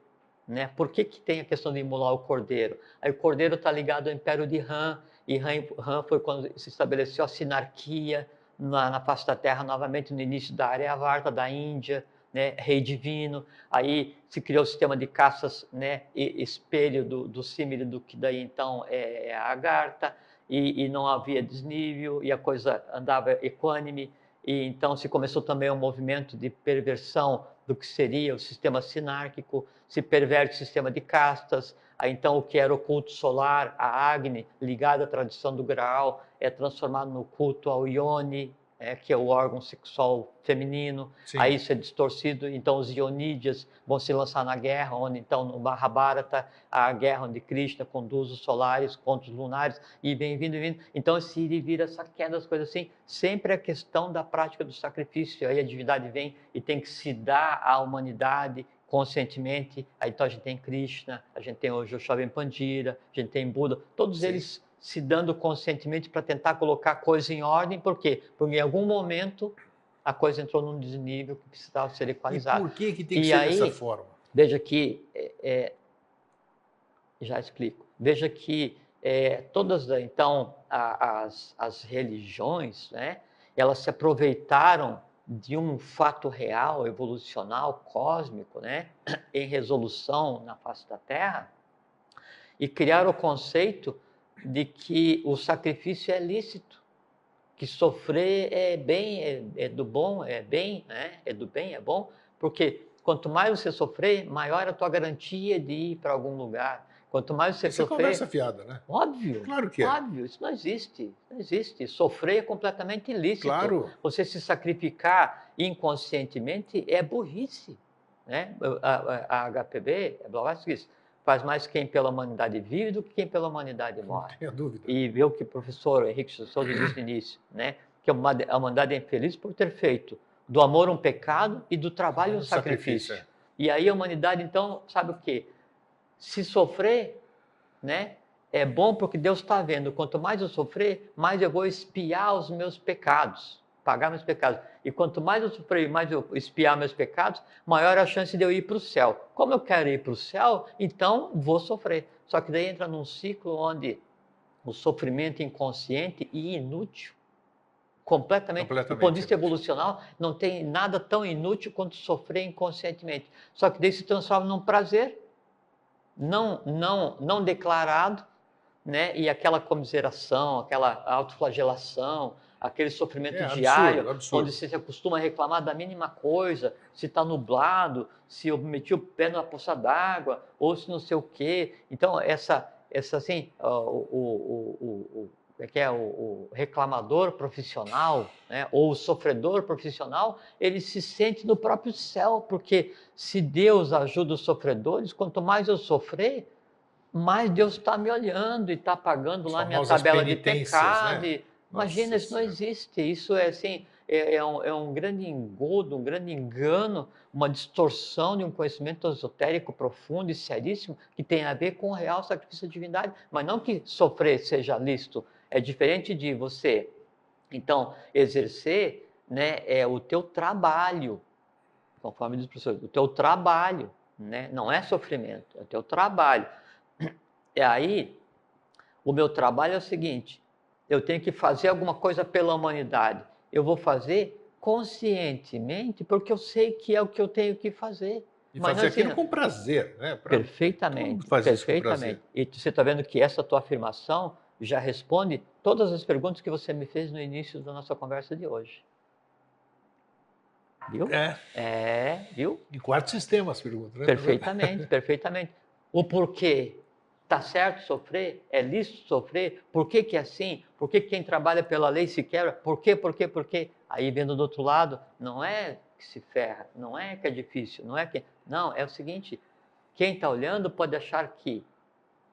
né? Por que tem a questão de imolar o cordeiro? Aí o cordeiro está ligado ao Império de Han, e Han foi quando se estabeleceu a sinarquia na face da Terra, novamente no início da Aryavarta, da Índia, né? Rei divino. Aí se criou o sistema de caças, né? Espelho do símile do que daí então é a Agartha. E não havia desnível, e a coisa andava equânime, e então se começou também um movimento de perversão do que seria o sistema sinárquico, se perverte o sistema de castas, aí então o que era o culto solar, a Agni, ligado à tradição do Graal, é transformado no culto ao Ione, que é o órgão sexual feminino, aí Sim. isso é distorcido, então os Ionídeas vão se lançar na guerra, onde então no Mahabharata, a guerra onde Krishna conduz os solares contra os lunares, e vem vindo, então se ir e vir essa queda, as coisas assim, sempre a questão da prática do sacrifício, aí a divindade vem e tem que se dar à humanidade conscientemente, aí então a gente tem Krishna, a gente tem o Joshoven Pandira, a gente tem Buda, todos Sim. eles se dando conscientemente para tentar colocar a coisa em ordem, por quê? Porque em algum momento a coisa entrou num desnível que precisava ser E equalizado. por que tem que E ser dessa aí, forma? veja que, já explico, veja que todas, então, as religiões, né, elas se aproveitaram de um fato real, evolucional, cósmico, né, em resolução na face da Terra, e criaram o conceito de que o sacrifício é lícito, que sofrer é bem, é do bom, é bem, né? É do bem, é bom, Porque quanto mais você sofrer, maior a tua garantia de ir para algum lugar. Quanto mais você Isso é sofrer... conversa fiada, né? Óbvio, Claro que é. óbvio, isso não existe, não existe. Sofrer é completamente ilícito. Claro. Você se sacrificar inconscientemente é burrice, né? A HPB, a Blavatsky diz, faz mais quem pela humanidade vive do que quem pela humanidade morre. Não tenha dúvida. E vê o que o professor Henrique Souza disse no início, né? Que a humanidade é infeliz por ter feito do amor um pecado e do trabalho um sacrifício. É. E aí a humanidade, então, sabe o quê? Se sofrer, né, é bom porque Deus está vendo. Quanto mais eu sofrer, mais eu vou expiar os meus pecados, pagar meus pecados. E quanto mais eu sofrer, mais eu expiar meus pecados, maior a chance de eu ir para o céu. Como eu quero ir para o céu, então vou sofrer. Só que daí entra num ciclo onde o sofrimento inconsciente e inútil, completamente, do ponto de vista evolucional, não tem nada tão inútil quanto sofrer inconscientemente. Só que daí se transforma num prazer não declarado, né? E aquela comiseração, aquela autoflagelação, aquele sofrimento diário, absurdo. onde você se acostuma a reclamar da mínima coisa, se está nublado, se eu meti o pé na poça d'água, ou se não sei o quê. Então, essa assim, o reclamador profissional, né, ou o sofredor profissional, ele se sente no próprio céu, porque se Deus ajuda os sofredores, quanto mais eu sofrer, mais Deus está me olhando e está pagando lá minha tabela de pecado. Né? Imagina, isso não existe. Isso é assim, é um grande engodo, um grande engano, uma distorção de um conhecimento esotérico profundo e seríssimo que tem a ver com o real sacrifício da divindade. Mas não que sofrer seja lícito. É diferente de você, então, exercer, né, o teu trabalho, conforme diz o professor, o teu trabalho, né? Não é sofrimento, é o teu trabalho. E aí, o meu trabalho é o seguinte, eu tenho que fazer alguma coisa pela humanidade. Eu vou fazer conscientemente, porque eu sei que é o que eu tenho que fazer. E fazer aquilo com prazer, né? Perfeitamente, perfeitamente. E você está vendo que essa tua afirmação já responde todas as perguntas que você me fez no início da nossa conversa de hoje. Viu? Viu? Em quarto sistema as perguntas, né? Perfeitamente, perfeitamente. O porquê? Está certo sofrer? É lícito sofrer? Por que que é assim? Por que quem trabalha pela lei se quebra? Por quê? Por quê? Por quê? Aí, vendo do outro lado, não é que se ferra, não é que é difícil, não é que... Não, é o seguinte, quem está olhando pode achar que,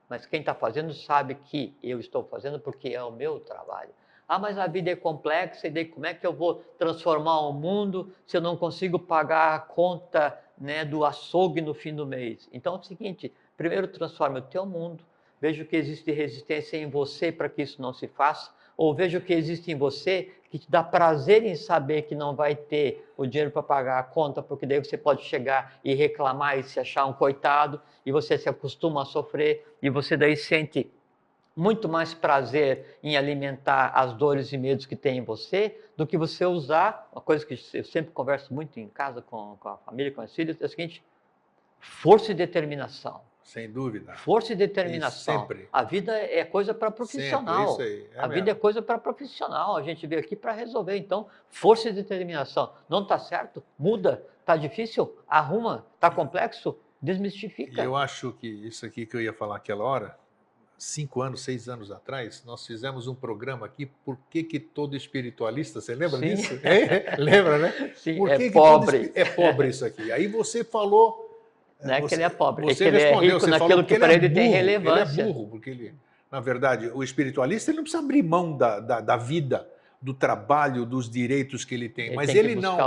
mas quem está fazendo sabe que eu estou fazendo porque é o meu trabalho. Ah, mas a vida é complexa, e daí como é que eu vou transformar o mundo se eu não consigo pagar a conta, né, do açougue no fim do mês? Então é o seguinte, primeiro transforme o teu mundo, veja o que existe de resistência em você para que isso não se faça, ou veja o que existe em você que te dá prazer em saber que não vai ter o dinheiro para pagar a conta, porque daí você pode chegar e reclamar e se achar um coitado, e você se acostuma a sofrer, e você daí sente muito mais prazer em alimentar as dores e medos que tem em você, do que você usar, uma coisa que eu sempre converso muito em casa com a família, com as filhas, é o seguinte, força e determinação. Sem dúvida. Força e determinação. Sempre. A vida é coisa para profissional. Sempre, isso aí. A vida é coisa para profissional. A gente veio aqui para resolver. Então, força e determinação. Não está certo? Muda. Está difícil? Arruma. Está complexo? Desmistifica. E eu acho que isso aqui que eu ia falar aquela hora, 5 anos, 6 anos atrás, nós fizemos um programa aqui, Por que todo espiritualista, você lembra disso? Lembra, né? Sim, Por que é pobre. É pobre isso aqui. Aí você falou... Não é que ele é pobre, é que ele é rico naquilo que para ele tem relevância. Ele é burro, porque ele, na verdade, o espiritualista ele não precisa abrir mão da vida, do trabalho, dos direitos que ele tem. Mas ele não.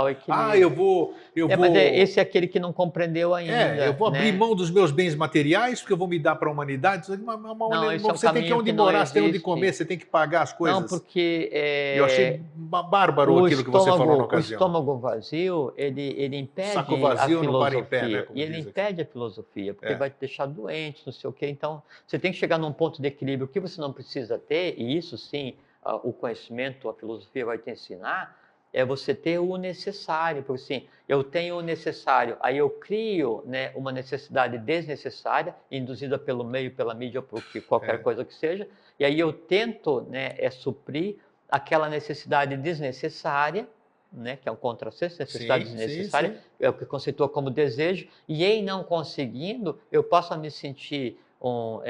Eu vou. Mas esse é aquele que não compreendeu ainda. Eu vou abrir mão dos meus bens materiais, porque eu vou me dar para a humanidade. Você tem que ir onde morar, você tem onde comer, você tem que pagar as coisas. Não, porque. Eu achei bárbaro aquilo que você falou na ocasião. O estômago vazio, ele impede Saco vazio a filosofia. Não para em pé, né, e ele impede a filosofia, porque vai te deixar doente, não sei o quê. Então, você tem que chegar num ponto de equilíbrio. O que você não precisa ter, e isso sim. O conhecimento, a filosofia vai te ensinar, é você ter o necessário, porque assim, eu tenho o necessário, aí eu crio, né, uma necessidade desnecessária, induzida pelo meio, pela mídia, por qualquer coisa que seja, e aí eu tento, né, suprir aquela necessidade desnecessária, né, que é um contrassenso, necessidade Sim, desnecessária, sim. é o que conceitua como desejo, e em não conseguindo, eu posso me sentir um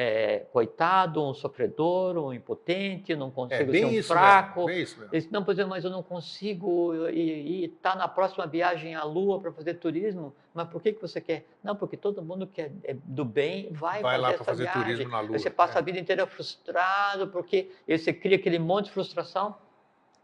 coitado, um sofredor, um impotente, não É consigo ser bem um isso mesmo, fraco. bem isso mesmo. Eu disse, não, pois é, mas eu não consigo e tá na próxima viagem à Lua para fazer turismo. Mas por que você quer? Não, porque todo mundo que é do bem vai Vai fazer lá para essa fazer turismo viagem. na Aí você Lua. passa a vida inteira frustrado, porque aí você cria aquele monte de frustração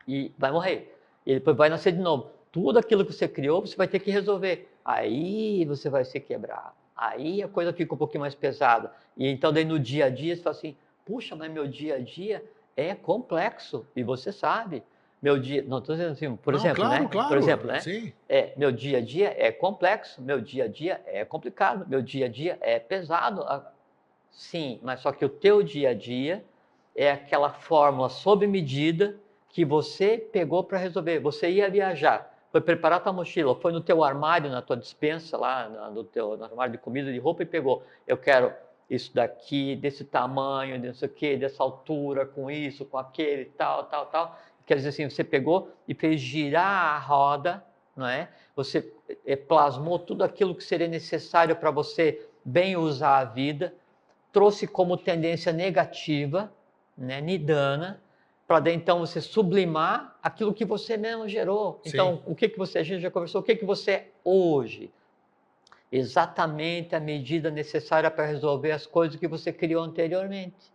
e vai morrer. E depois vai nascer de novo. Tudo aquilo que você criou, você vai ter que resolver. Aí você vai se quebrar. Aí a coisa fica um pouquinho mais pesada. E então daí no dia a dia você fala assim, puxa, mas meu dia a dia é complexo. E você sabe. Meu dia, não estou dizendo assim, por Não, exemplo, claro, né? Por exemplo, claro, né? sim. Meu dia a dia é complexo, meu dia a dia é complicado, meu dia a dia é pesado. Sim, mas só que o teu dia a dia é aquela fórmula sob medida que você pegou para resolver. Você ia viajar, foi preparar tua mochila, foi no teu armário, na tua despensa lá, no armário de comida, de roupa e pegou. Eu quero isso daqui, desse tamanho, não sei o quê, dessa altura, com isso, com aquele, tal, tal, tal. Quer dizer assim, você pegou e fez girar a roda, não é? Você plasmou tudo aquilo que seria necessário para você bem usar a vida, trouxe como tendência negativa, né, nidana, para daí então você sublimar aquilo que você mesmo gerou. Sim. Então, o que você, a gente já conversou, o que você é hoje? Exatamente a medida necessária para resolver as coisas que você criou anteriormente.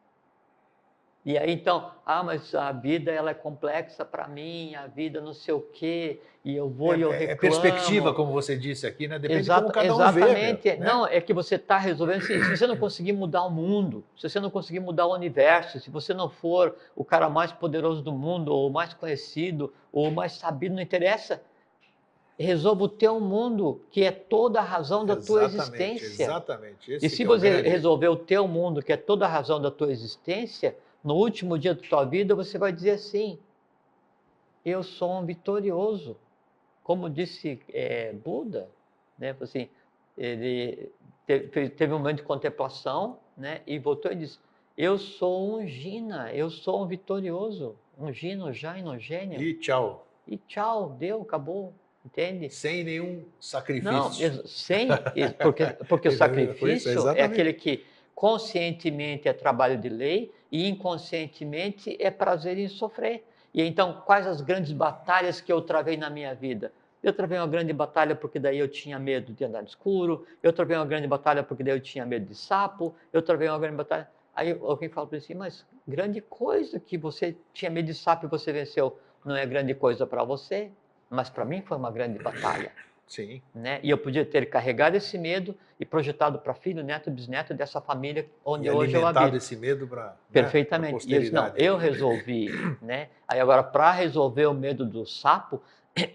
E aí então, mas a vida ela é complexa para mim, a vida não sei o quê, e eu vou e eu É perspectiva, reclamo. como você disse aqui, né? Depende de como cada um vê, meu, Exatamente. né? Não, é que você está resolvendo. Se você não conseguir mudar o mundo, se você não conseguir mudar o universo, se você não for o cara mais poderoso do mundo, ou o mais conhecido, ou o mais sabido, não interessa. Resolva o teu mundo, que é toda a razão da tua Exatamente, existência. exatamente. E Esse se que é o você grande. resolver o teu mundo, que é toda a razão da tua existência, no último dia da tua vida, você vai dizer assim: eu sou um vitorioso. Como disse Buda, né? Assim, ele teve um momento de contemplação, né? E voltou e disse: eu sou um Jina, eu sou um vitorioso, um Jino, Jaino, gênio. E tchau. E tchau, deu, acabou, entende? Sem nenhum Não, sacrifício. porque o Foi isso, sacrifício é exatamente. aquele que conscientemente é trabalho de lei e inconscientemente é prazer em sofrer. E então, quais as grandes batalhas que eu travei na minha vida? Eu travei uma grande batalha porque daí eu tinha medo de andar no escuro, eu travei uma grande batalha porque daí eu tinha medo de sapo, eu travei uma grande batalha... Aí alguém fala para mim assim, mas grande coisa que você tinha medo de sapo e você venceu. Não é grande coisa para você, mas para mim foi uma grande batalha. Sim. Né? E eu podia ter carregado esse medo e projetado para filho, neto, bisneto dessa família onde E hoje eu alimentado habito. esse medo para, né, para a Perfeitamente. E eu disse, não, posteridade eu aí. resolvi, né? Aí agora, para resolver o medo do sapo,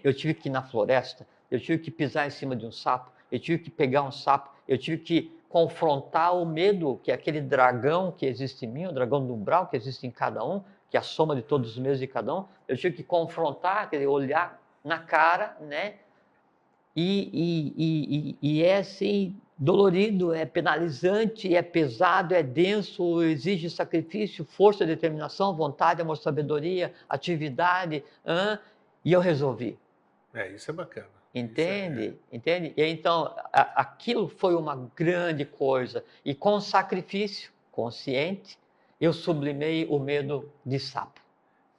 eu tive que ir na floresta, eu tive que pisar em cima de um sapo, eu tive que pegar um sapo, eu tive que confrontar o medo, que é aquele dragão que existe em mim, o dragão do umbral que existe em cada um, que é a soma de todos os medos de cada um. Eu tive que confrontar, quer dizer, olhar na cara, né? E é assim, dolorido, é penalizante, é pesado, é denso, exige sacrifício, força, determinação, vontade, amor, sabedoria, atividade. E eu resolvi. Isso é bacana. Entende? Entende? E então, aquilo foi uma grande coisa. E com sacrifício consciente, eu sublimei o medo de sapo.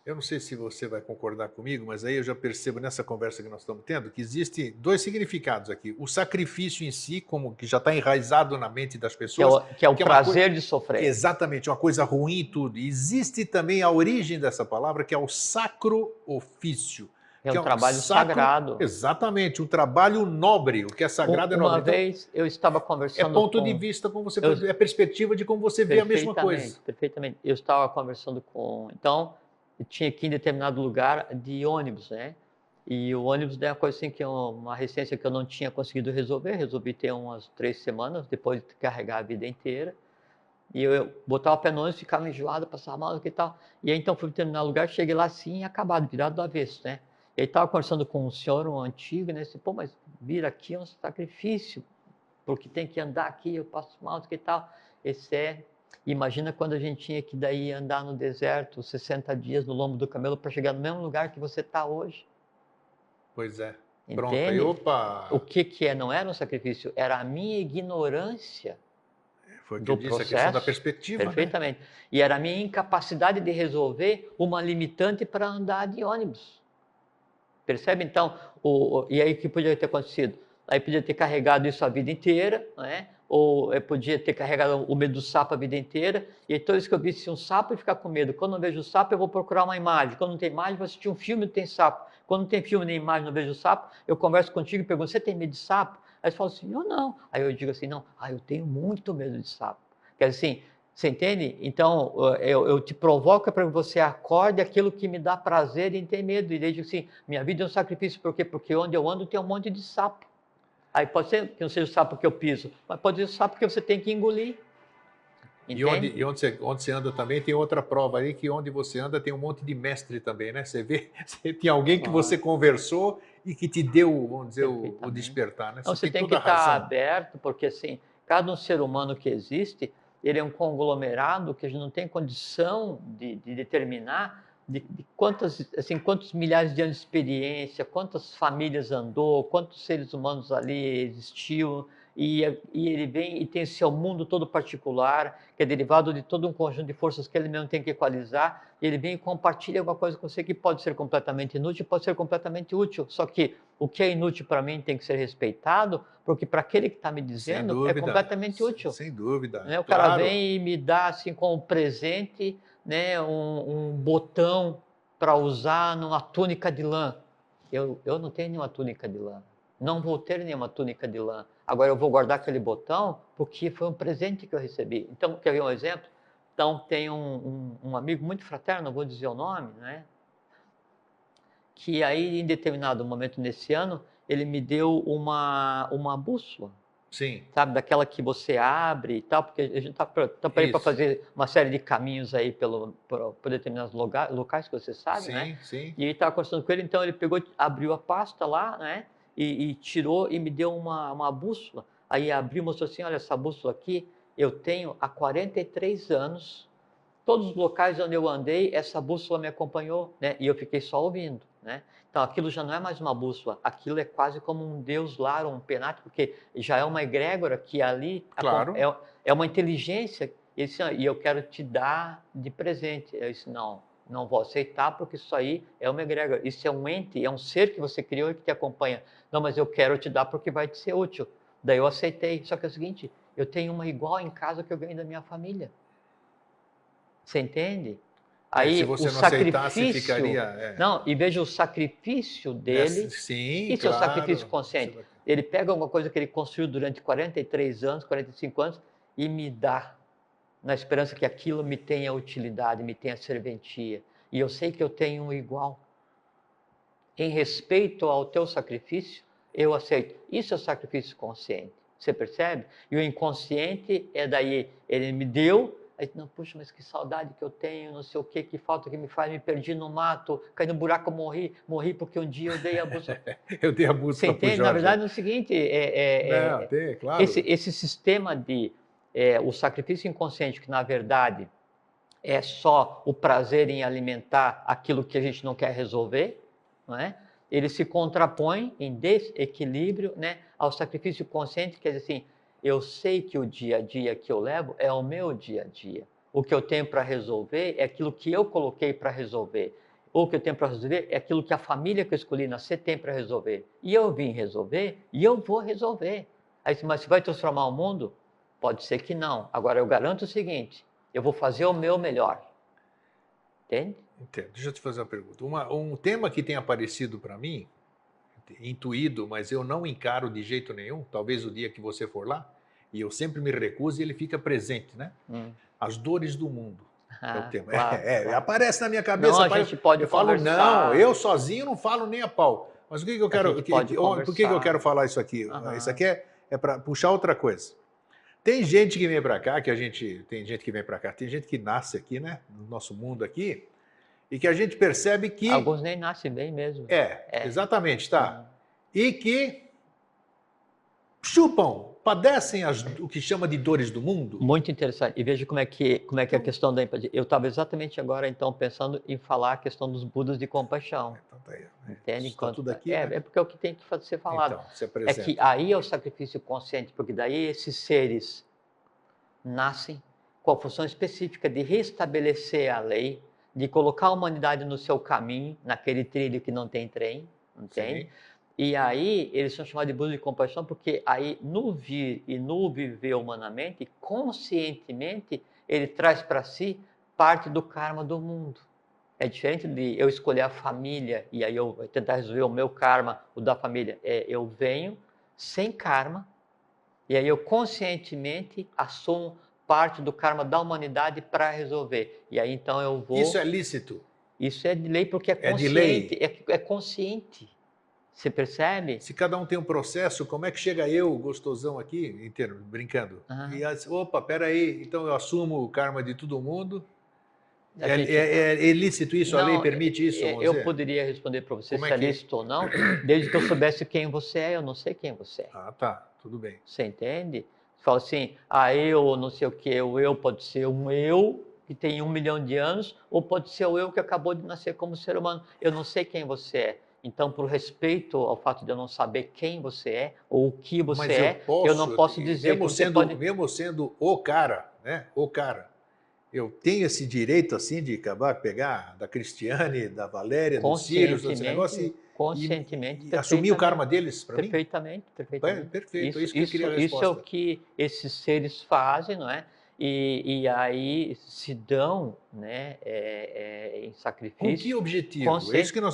Eu não sei se você vai concordar comigo, mas aí eu já percebo nessa conversa que nós estamos tendo que existem dois significados aqui. O sacrifício em si, como que já está enraizado na mente das pessoas, Que é o que é uma coisa, prazer de sofrer. exatamente, uma coisa ruim e tudo. E existe também a origem dessa palavra, que é o sacro ofício. É Que um é um trabalho sacro, sagrado. exatamente, um trabalho nobre. O que é sagrado é Uma nobre. Então, vez eu estava é conversando ponto de com... vista, como você Eu, pode, é perspectiva de como você vê a mesma coisa. perfeitamente, perfeitamente. Eu estava conversando com... Então, eu tinha que ir em determinado lugar de ônibus, né? E o ônibus é uma coisa assim que é uma resistência que eu não tinha conseguido resolver. Resolvi ter umas 3 semanas, depois de carregar a vida inteira. E eu botava o pé no ônibus, ficava enjoado, passava mal e tal. E aí então fui determinado lugar, cheguei lá assim, acabado, virado do avesso, né? E aí estava conversando com um senhor, um antigo, né? Disse, pô, mas vir aqui é um sacrifício, porque tem que andar aqui, eu passo mal, que tal. Imagina quando a gente tinha que daí andar no deserto 60 dias no lombo do camelo para chegar no mesmo lugar que você está hoje. Pois é. Pronto, aí Entende? opa! O que é? Não era um sacrifício, era a minha ignorância Foi o que eu do disse, a questão da processo, perspectiva, né? perfeitamente. E era a minha incapacidade de resolver uma limitante para andar de ônibus. Percebe? Então, e aí o que podia ter acontecido? Aí podia ter carregado isso a vida inteira, né? Ou eu podia ter carregado o medo do sapo a vida inteira, e aí toda vez que eu visse um sapo, eu ficar com medo. Quando eu vejo o sapo, eu vou procurar uma imagem. Quando não tem imagem, vou assistir um filme e tem sapo. Quando não tem filme nem imagem, não vejo o sapo, eu converso contigo e pergunto, você tem medo de sapo? Aí você fala assim, eu não. Aí eu digo assim, não, eu tenho muito medo de sapo. Quer dizer assim, você entende? Então, eu te provoco para que você acorde aquilo que me dá prazer em ter medo. E desde assim, minha vida é um sacrifício, por quê? Porque onde eu ando tem um monte de sapo. Aí pode ser que não seja o sapo que eu piso, mas pode ser o sapo que você tem que engolir. E Entende? onde você anda também tem outra prova aí, que onde você anda tem um monte de mestre também, né? Você vê, você tem alguém que você conversou e que te deu, vamos dizer, o despertar, né? Então, Você você tem tem que toda a estar razão. aberto, porque assim, cada um ser humano que existe, ele é um conglomerado que a gente não tem condição de determinar de quantos milhares de anos de experiência, quantas famílias andou, quantos seres humanos ali existiu, e ele vem e tem seu mundo todo particular, que é derivado de todo um conjunto de forças que ele mesmo tem que equalizar, e ele vem e compartilha alguma coisa com você que pode ser completamente inútil, pode ser completamente útil, só que o que é inútil para mim tem que ser respeitado, porque para aquele que está me dizendo é completamente útil. Sem dúvida, Né? O cara claro. vem e me dá assim como presente, né, um botão para usar numa túnica de lã. Eu não tenho nenhuma túnica de lã. Não vou ter nenhuma túnica de lã. Agora eu vou guardar aquele botão porque foi um presente que eu recebi. Então, quer ver um exemplo? Então, tem um amigo muito fraterno, não vou dizer o nome, né? Que aí, em determinado momento nesse ano, ele me deu uma bússola. Sim. Sabe, daquela que você abre e tal, porque a gente está para ir para fazer uma série de caminhos aí por determinados locais que você sabe, né? Sim. E ele estava conversando com ele, então ele pegou, abriu a pasta lá, né? E tirou e me deu uma bússola. Aí abriu e mostrou assim, olha, essa bússola aqui eu tenho há 43 anos. Todos os locais onde eu andei, essa bússola me acompanhou, né? E eu fiquei só ouvindo, né? Então aquilo já não é mais uma bússola, aquilo é quase como um deus lar, um penato, porque já é uma egrégora que ali Claro. é uma inteligência. E eu quero te dar de presente. Eu disse, não vou aceitar, porque isso aí é uma egrégora. Isso é um ente, é um ser que você criou e que te acompanha. Não, mas eu quero te dar porque vai te ser útil. Daí eu aceitei. Só que é o seguinte, eu tenho uma igual em casa que eu ganhei da minha família. Você entende? Se Aí você o não aceitasse, sacrifício, ficaria... não, e veja o sacrifício dele, Sim, isso é o sacrifício claro. consciente. Ele pega alguma coisa que ele construiu durante 43 anos, 45 anos, e me dá, na esperança que aquilo me tenha utilidade, me tenha serventia. E eu sei que eu tenho um igual. Em respeito ao teu sacrifício, eu aceito. Isso é o sacrifício consciente. Você percebe? E o inconsciente é daí, ele me deu, aí, não, puxa, mas que saudade que eu tenho, não sei o que falta que me faz, me perdi no mato, caí no buraco, morri porque um dia eu dei a bússola. Eu dei a Você bússola para o entende? Na Jorge. verdade, é o seguinte, claro. esse sistema de o sacrifício inconsciente, que na verdade é só o prazer em alimentar aquilo que a gente não quer resolver, não é? Ele se contrapõe em desequilíbrio, né, ao sacrifício consciente, quer dizer assim, eu sei que o dia a dia que eu levo é o meu dia a dia. O que eu tenho para resolver é aquilo que eu coloquei para resolver. O que eu tenho para resolver é aquilo que a família que eu escolhi nascer tem para resolver. E eu vim resolver e eu vou resolver. Aí, mas se vai transformar o mundo? Pode ser que não. Agora eu garanto o seguinte, eu vou fazer o meu melhor. Entende? Entendo. Deixa eu te fazer uma pergunta. Um tema que tem aparecido para mim, intuído, mas eu não encaro de jeito nenhum, talvez o dia que você for lá, e eu sempre me recuso e ele fica presente, né? As dores do mundo. É o tema. Claro. Aparece na minha cabeça. Não, a gente pode eu falo, conversar. não, eu sozinho não falo nem a pau. Mas o que eu quero. Por que eu quero falar isso aqui? Isso aqui é para puxar outra coisa. Tem gente que vem para cá, tem gente que vem para cá, tem gente que nasce aqui, né? No nosso mundo aqui, e que a gente percebe que... Alguns nem nascem bem mesmo. Exatamente, tá. E que chupam, padecem o que chama de dores do mundo. Muito interessante. E veja como é que é a questão da empatia. Eu estava exatamente agora, então, pensando em falar a questão dos Budas de compaixão. Então tá aí. Entende? Está tudo aqui, né? É porque é o que tem que ser falado. Então, se É apresenta. que aí é o sacrifício consciente, porque daí esses seres nascem com a função específica de restabelecer a lei, de colocar a humanidade no seu caminho, naquele trilho que não tem trem, entende? Sim. E aí eles são chamados de Buda de compaixão, porque aí no vir e no viver humanamente, conscientemente, ele traz para si parte do karma do mundo. É diferente de eu escolher a família e aí eu tentar resolver o meu karma, o da família. Eu venho sem karma e aí eu conscientemente assumo parte do karma da humanidade para resolver. E aí então eu vou... Isso é lícito? Isso é de lei porque é consciente. É de lei? É consciente. Você percebe? Se cada um tem um processo, como é que chega eu, gostosão aqui, inteiro, brincando? E opa, peraí, então eu assumo o karma de todo mundo. É lícito isso? Não, a lei permite isso? Eu poderia responder para você como se é lícito ou não, desde que eu soubesse quem você é. Eu não sei quem você é. Ah, tá, tudo bem. Você entende? Você fala assim, eu não sei o que, o eu pode ser um eu que tem 1 milhão de anos, ou pode ser o eu que acabou de nascer como ser humano. Eu não sei quem você é. Então, por respeito ao fato de eu não saber quem você é, ou o que você é, eu não posso dizer que você pode... Mesmo sendo o cara, né? O cara. Eu tenho esse direito, assim, de acabar, pegar da Cristiane, da Valéria, do Círio, esse negócio conscientemente, e assumir o karma deles para mim? Perfeitamente. Perfeito, isso que eu queria a resposta. Isso é o que esses seres fazem, não é? E aí se dão, né, em sacrifício. Com que objetivo?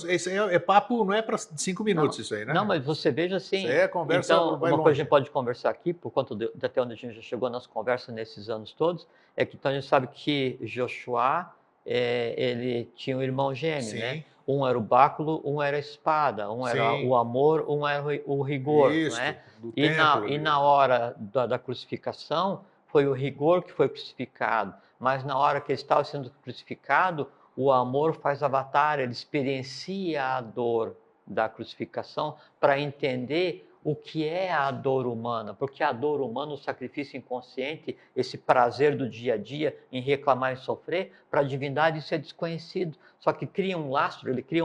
Isso é papo, não é para 5 minutos isso aí, né? Não, mas você veja assim... Isso aí é conversa, então, vai uma longe. coisa que a gente pode conversar aqui, por conta de até onde a gente já chegou nas conversas nesses anos todos, é que então a gente sabe que Joshua, ele tinha um irmão gêmeo, né? Um era o báculo, um era a espada, um era o amor, um era o rigor, isso, né? e na hora da crucificação, foi o rigor que foi crucificado, mas na hora que ele estava sendo crucificado, o amor faz avatar, ele experiencia a dor da crucificação para entender o que é a dor humana, porque a dor humana, o sacrifício inconsciente, esse prazer do dia a dia em reclamar e sofrer, para a divindade isso é desconhecido. Só que cria um lastro, ele cria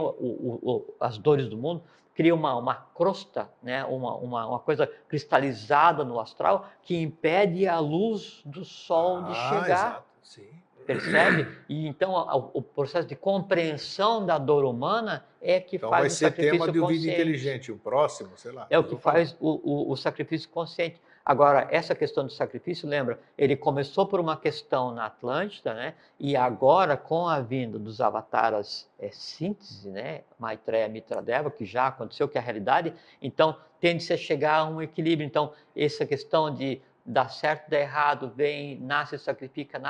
as dores do mundo, cria uma crosta, né? uma coisa cristalizada no astral que impede a luz do sol de chegar. Exato, sim. Percebe? E então o processo de compreensão da dor humana é que então faz o sacrifício consciente. Então vai ser tema do Vida Inteligente, o próximo, sei lá. É o que faz o sacrifício consciente. Agora, essa questão do sacrifício, lembra, ele começou por uma questão na Atlântida, né? E agora, com a vinda dos avataras síntese, né? Maitreya, Mitradeva, que já aconteceu, que é a realidade, então tende-se a chegar a um equilíbrio. Então, essa questão de dá certo, dá errado, vem, nasce, sacrifica,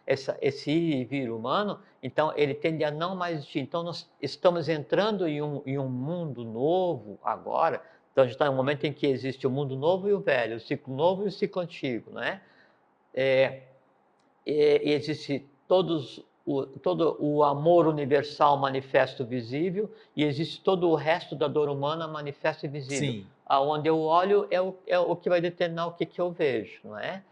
esse ir e vir humano, então ele tende a não mais existir. Então nós estamos entrando em um mundo novo agora, então a gente está em um momento em que existe o mundo novo e o velho, o ciclo novo e o ciclo antigo, né? Existe todo o amor universal manifesto visível e existe todo o resto da dor humana manifesto e visível. Sim. Aonde eu olho é o que vai determinar o que eu vejo, não é?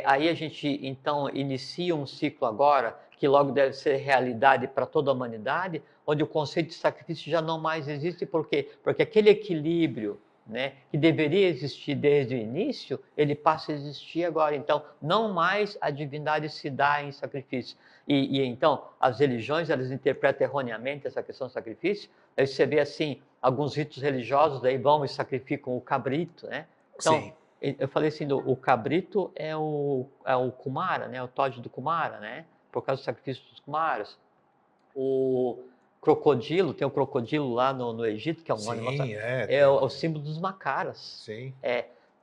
Aí a gente, então, inicia um ciclo agora, que logo deve ser realidade para toda a humanidade, onde o conceito de sacrifício já não mais existe. Por quê? Porque aquele equilíbrio, né, que deveria existir desde o início, ele passa a existir agora. Então, não mais a divindade se dá em sacrifício. E então, as religiões, elas interpretam erroneamente essa questão do sacrifício. Aí você vê assim, alguns ritos religiosos, daí vão e sacrificam o cabrito, né? Então, sim. Eu falei assim, o cabrito é o Kumara, né? O Todd do Kumara, né? Por causa do sacrifício dos Kumaras. O crocodilo, tem o crocodilo lá no Egito, que é um animal... É o símbolo dos Macaras. Sim.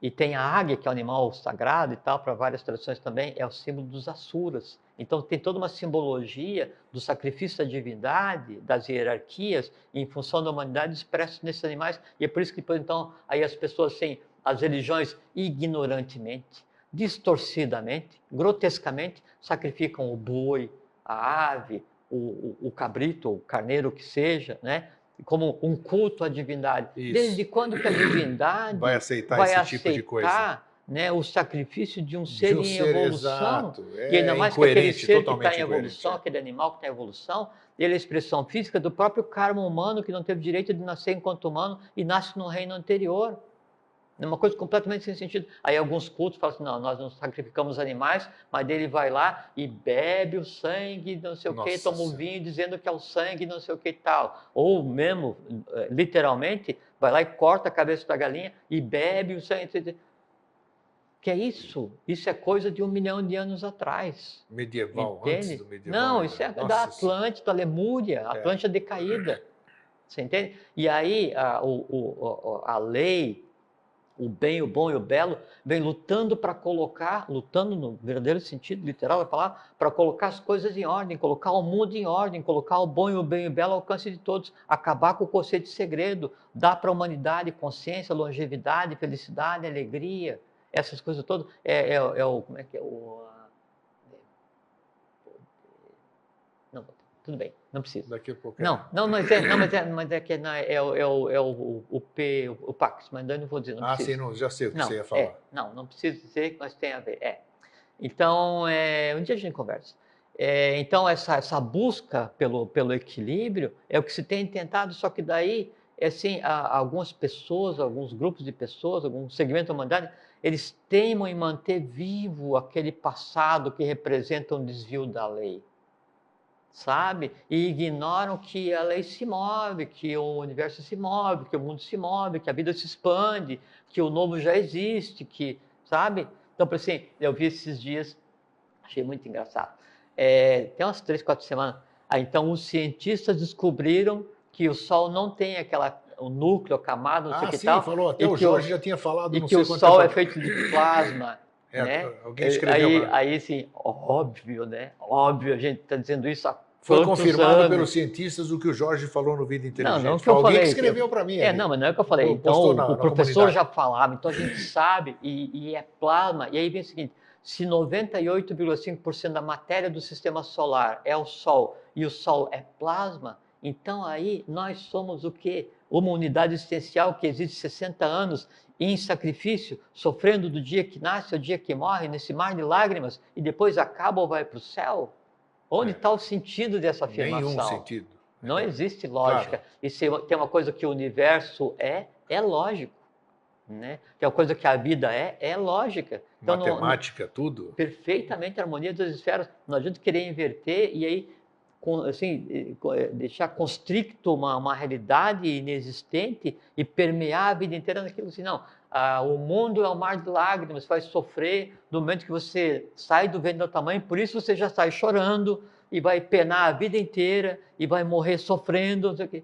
E tem a águia, que é um animal sagrado e tal, para várias tradições também, é o símbolo dos Asuras. Então tem toda uma simbologia do sacrifício da divindade, das hierarquias, em função da humanidade, expressos nesses animais. E é por isso que depois, então, aí as pessoas, assim, as religiões ignorantemente, distorcidamente, grotescamente, sacrificam o boi, a ave, o cabrito, o carneiro, o que seja, né? como um culto à divindade. Isso. Desde quando que a divindade vai aceitar vai esse tipo de coisa? né, o sacrifício de um De ser um em ser evolução? exato. E ainda mais que aquele Incoerente, ser que está totalmente em incoerente. evolução, aquele animal que está em evolução, ele é a expressão física do próprio karma humano que não teve direito de nascer enquanto humano e nasce no reino anterior. É uma coisa completamente sem sentido. Aí alguns cultos falam assim, não, nós não sacrificamos animais, mas ele vai lá e bebe o sangue, não sei o que, Nossa toma o Senhora. vinho dizendo que é o sangue, não sei o que e tal. Ou mesmo, literalmente, vai lá e corta a cabeça da galinha e bebe o sangue. Que é isso? Isso é coisa de 1 milhão de anos atrás. Medieval, antes Entende? do medieval. Não, ainda. isso é da Nossa Atlântida, da Lemúria, Atlântida decaída. Você entende? E aí a lei, o bem, o bom e o belo, vem lutando para colocar, lutando no verdadeiro sentido literal da palavra, para colocar as coisas em ordem, colocar o mundo em ordem, colocar o bom e o bem e o belo ao alcance de todos, acabar com o conceito de segredo, dar para a humanidade consciência, longevidade, felicidade, alegria, essas coisas todas. Como é que é o... Não, tudo bem, não precisa. Daqui a pouco Mas é que o Pax, mas eu não vou dizer, não precisa. sim, não, já sei o que você ia falar. Não precisa dizer, mas tem a ver. Então, um dia a gente conversa. Então, essa busca pelo equilíbrio é o que se tem tentado, só que daí, assim, algumas pessoas, alguns grupos de pessoas, algum segmento da humanidade, eles teimam em manter vivo aquele passado que representa um desvio da lei. Sabe? E ignoram que a lei se move, que o universo se move, que o mundo se move, que a vida se expande, que o novo já existe, sabe? Então, por assim, eu vi esses dias, achei muito engraçado. Tem umas 3, 4 semanas. Então, os cientistas descobriram que o Sol não tem o núcleo, a camada, não sei o que sim, tal. falou, até o Jorge já tinha falado, e não que sei o quanto Sol tempo. é feito de plasma. Né? Alguém escreveu. Aí, assim, óbvio, né? Óbvio, a gente está dizendo isso há Foi quantos confirmado anos? pelos cientistas o que o Jorge falou no Vida Inteligente. Não que Foi eu alguém falei. que escreveu para mim. Não, mas não é o que eu falei. Então, o professor já falava, então a gente sabe, e é plasma. E aí vem o seguinte, se 98,5% da matéria do sistema solar é o Sol, e o Sol é plasma, então aí nós somos o quê? Uma unidade existencial que existe 60 anos em sacrifício, sofrendo do dia que nasce ao dia que morre, nesse mar de lágrimas, e depois acaba ou vai para o céu? Onde está o sentido dessa afirmação? Nenhum sentido. Não existe lógica. Claro. E se tem uma coisa que o universo é lógico. Né? Que é uma coisa que a vida é lógica. Então, matemática, tudo. Perfeitamente a harmonia das esferas. Não adianta querer inverter e aí assim, deixar constricto uma realidade inexistente e permear a vida inteira naquilo assim, não. O mundo é um mar de lágrimas, vai sofrer no momento que você sai do ventre da tua mãe, por isso você já sai chorando e vai penar a vida inteira e vai morrer sofrendo, não sei o quê.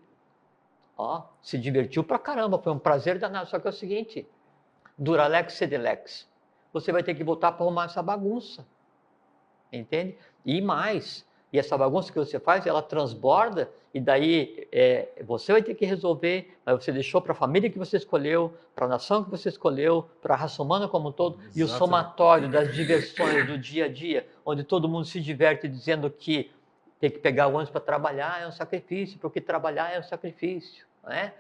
Se divertiu pra caramba, foi um prazer danado, só que é o seguinte, duralex sedelex, você vai ter que voltar para arrumar essa bagunça, entende? E mais, e essa bagunça que você faz, ela transborda, e daí você vai ter que resolver, mas você deixou para a família que você escolheu, para a nação que você escolheu, para a raça humana como um todo, exatamente. E o somatório das diversões do dia a dia, onde todo mundo se diverte dizendo que tem que pegar o ônibus para trabalhar é um sacrifício, porque trabalhar é um sacrifício, né?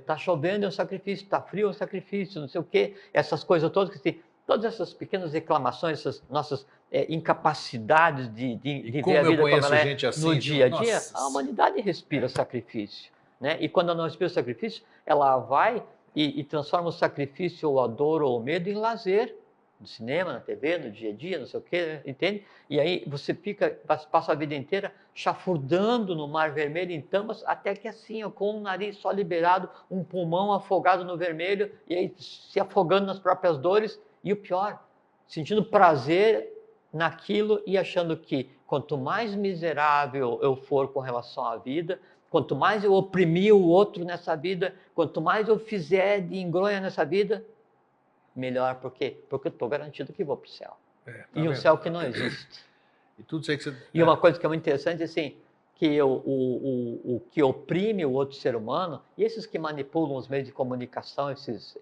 Tá chovendo é um sacrifício, tá frio é um sacrifício, não sei o quê, essas coisas todas, todas essas pequenas reclamações, essas nossas incapacidades de ver a vida como ela é assim, no dia a dia, a humanidade respira sacrifício, né? E quando ela não respira sacrifício, ela vai e transforma o sacrifício, ou a dor, ou o medo em lazer, no cinema, na TV, no dia a dia, não sei o quê, entende? E aí você passa a vida inteira chafurdando no mar vermelho em tamas, até que assim, com o nariz só liberado, um pulmão afogado no vermelho, e aí se afogando nas próprias dores, e o pior, sentindo prazer naquilo e achando que quanto mais miserável eu for com relação à vida, quanto mais eu oprimir o outro nessa vida, quanto mais eu fizer de engronha nessa vida, melhor. Por quê? Porque eu estou garantido que vou para o céu. E um céu que não existe. E tudo isso aí que você... E uma coisa que é muito interessante, assim, que o que oprime o outro ser humano, e esses que manipulam os meios de comunicação, esses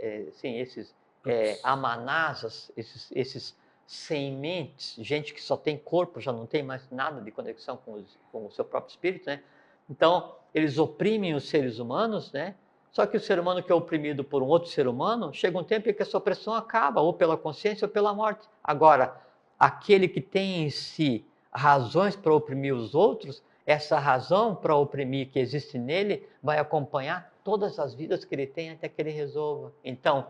amanasas, esses sem mentes, gente que só tem corpo, já não tem mais nada de conexão com o seu próprio espírito, né? Então, eles oprimem os seres humanos, né? Só que o ser humano que é oprimido por um outro ser humano, chega um tempo em que essa opressão acaba, ou pela consciência ou pela morte. Agora, aquele que tem em si razões para oprimir os outros, essa razão para oprimir que existe nele vai acompanhar todas as vidas que ele tem até que ele resolva. Então,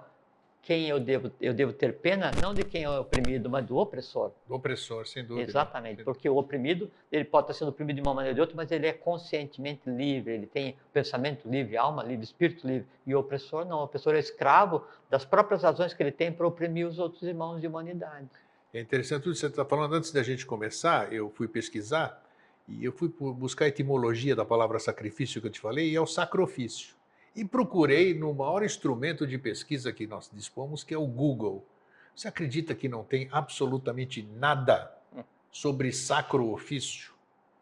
quem eu devo ter pena não de quem é oprimido, mas do opressor. Do opressor, sem dúvida. Exatamente, porque o oprimido, ele pode estar sendo oprimido de uma maneira ou de outra, mas ele é conscientemente livre, ele tem pensamento livre, alma livre, espírito livre. E o opressor não, o opressor é escravo das próprias razões que ele tem para oprimir os outros irmãos de humanidade. É interessante tudo que você está falando. Antes da gente começar, eu fui pesquisar e eu fui buscar a etimologia da palavra sacrifício que eu te falei, e é o sacrifício. E procurei no maior instrumento de pesquisa que nós dispomos, que é o Google. Você acredita que não tem absolutamente nada sobre sacro ofício?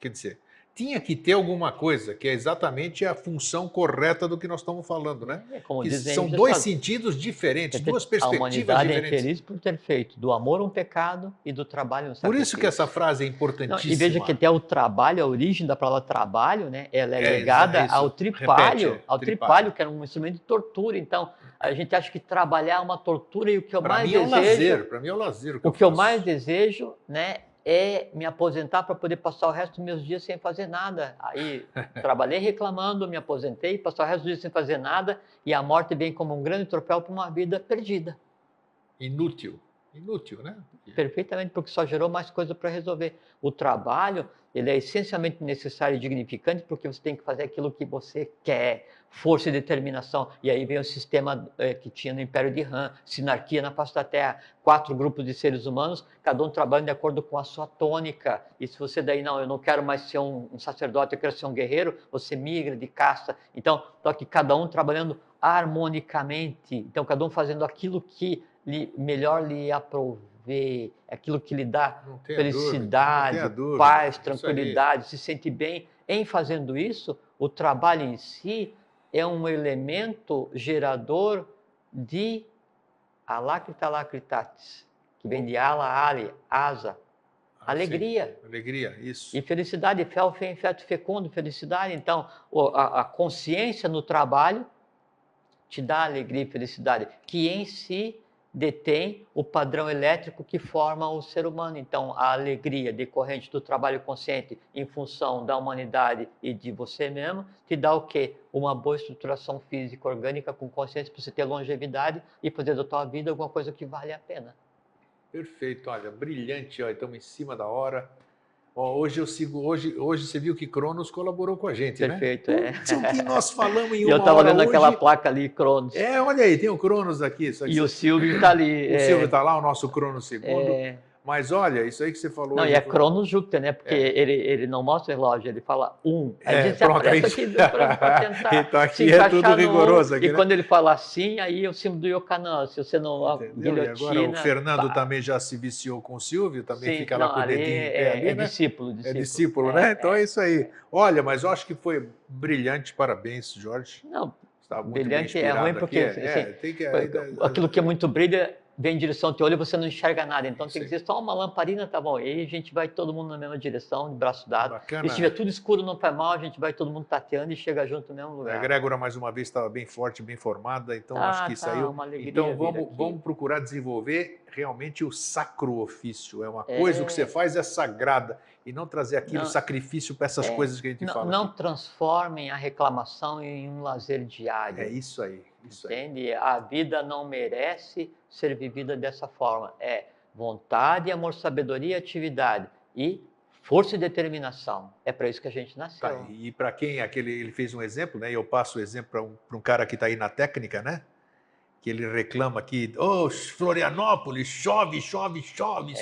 Quer dizer, tinha que ter alguma coisa que é exatamente a função correta do que nós estamos falando, né? Como que dizem, são dois sentidos diferentes, duas a perspectivas humanidade diferentes. é feliz por ter feito do amor um pecado e do trabalho um sacrifício. Por isso que essa frase é Não, importantíssima. e veja que até o trabalho, a origem da palavra trabalho, né, ela é ligada ao tripalho, Repete, tripalho, que era um instrumento de tortura. Então, a gente acha que trabalhar é uma tortura e o que eu mais Para mim é um desejo, lazer, para mim é um lazer o que eu mais desejo, né, é me aposentar para poder passar o resto dos meus dias sem fazer nada. Aí trabalhei reclamando, me aposentei, passar o resto dos dias sem fazer nada, e a morte vem como um grande troféu para uma vida perdida. Inútil, né? Perfeitamente, porque só gerou mais coisa para resolver. O trabalho, ele é essencialmente necessário e dignificante porque você tem que fazer aquilo que você quer, força e determinação. E aí vem o sistema que tinha no Império de Han, sinarquia na face da Terra, 4 grupos de seres humanos, cada um trabalhando de acordo com a sua tônica. E se você daí, não, eu não quero mais ser um sacerdote, eu quero ser um guerreiro, você migra de casta. Então, só que cada um trabalhando harmonicamente, então cada um fazendo aquilo que melhor lhe aprouver, aquilo que lhe dá felicidade, dúvida, paz, tranquilidade, se sente bem. Em fazendo isso, o trabalho em si é um elemento gerador de alacritatis, que vem de ala, ali, asa, alegria. Sim. Alegria, isso. E felicidade, fel, fem, feto, fecundo, felicidade. Então, a consciência no trabalho te dá alegria e felicidade, que em si detém o padrão elétrico que forma o ser humano. Então, a alegria decorrente do trabalho consciente em função da humanidade e de você mesmo, te dá o quê? Uma boa estruturação física, orgânica, com consciência para você ter longevidade e fazer da tua vida alguma coisa que vale a pena. Perfeito, olha, brilhante, ó, estamos em cima da hora. Ó, hoje você viu que Cronos colaborou com a gente, Perfeito, né? Perfeito, o que nós falamos em uma hora hoje... Eu estava vendo aquela placa ali, Cronos. Olha aí, tem o Cronos aqui. E o Silvio está ali. O Silvio está lá, o nosso Cronos segundo. Mas olha, isso aí que você falou... Não, e é Cronos Júpiter, né? Porque ele não mostra o relógio, ele fala 1. Aí você apressa aqui para tentar então aqui é tudo rigoroso. Aqui, e quando ele fala assim, aí é o símbolo do Yokanã. Se você não guilhotina... E agora o Fernando também já se viciou com o Silvio, também fica lá com o dedinho em pé ali, né? Discípulo. É discípulo, né? Então é isso aí. Olha, mas eu acho que foi brilhante, parabéns, Jorge. Não, está muito brilhante é ruim porque aquilo que é muito brilho vem em direção ao teu olho e você não enxerga nada. Então tem que ser só uma lamparina, tá bom. E aí a gente vai todo mundo na mesma direção, de braço dado. Bacana. E se estiver tudo escuro, não faz mal, a gente vai todo mundo tateando e chega junto no mesmo lugar. A Grégora, mais uma vez, estava bem forte, bem formada, então acho que isso aí... Então vamos procurar desenvolver realmente o sacro ofício. É uma coisa, o que você faz é sagrada. E não trazer aquilo sacrifício para essas coisas que a gente fala. Não transformem a reclamação em um lazer diário. É isso aí. Entende? A vida não merece ser vivida dessa forma. É vontade, amor, sabedoria, atividade e força e determinação. É para isso que a gente nasceu. Tá, e para quem ele fez um exemplo, né? Eu passo o exemplo para um cara que está aí na técnica, né? Que ele reclama aqui, Florianópolis, chove, só chove.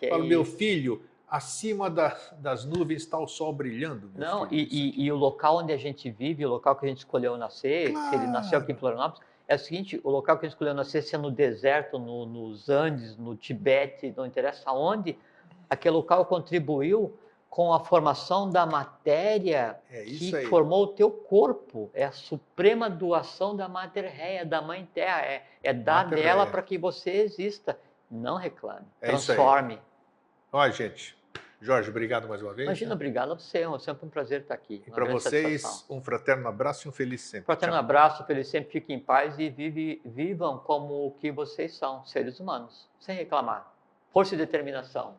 Falo, meu filho, acima das nuvens está o sol brilhando. Não, e o local onde a gente vive, o local que a gente escolheu nascer, se ele nasceu aqui em Florianópolis, é o seguinte, o local que a gente escolheu nascer, se é no deserto, nos Andes, no Tibete, não interessa onde, aquele local contribuiu com a formação da matéria que formou o teu corpo. É a suprema doação da Mater Rhea, da Mãe Terra. É dar dela para que você exista. Não reclame, transforme. Olha, gente, Jorge, obrigado mais uma vez. Imagina, obrigado a você, é sempre um prazer estar aqui. E Uma para grande vocês, satisfação. um fraterno abraço e um feliz sempre. Fraterno Tchau. abraço, feliz sempre, fiquem em paz e vivam como o que vocês são, seres humanos, sem reclamar. Força e determinação.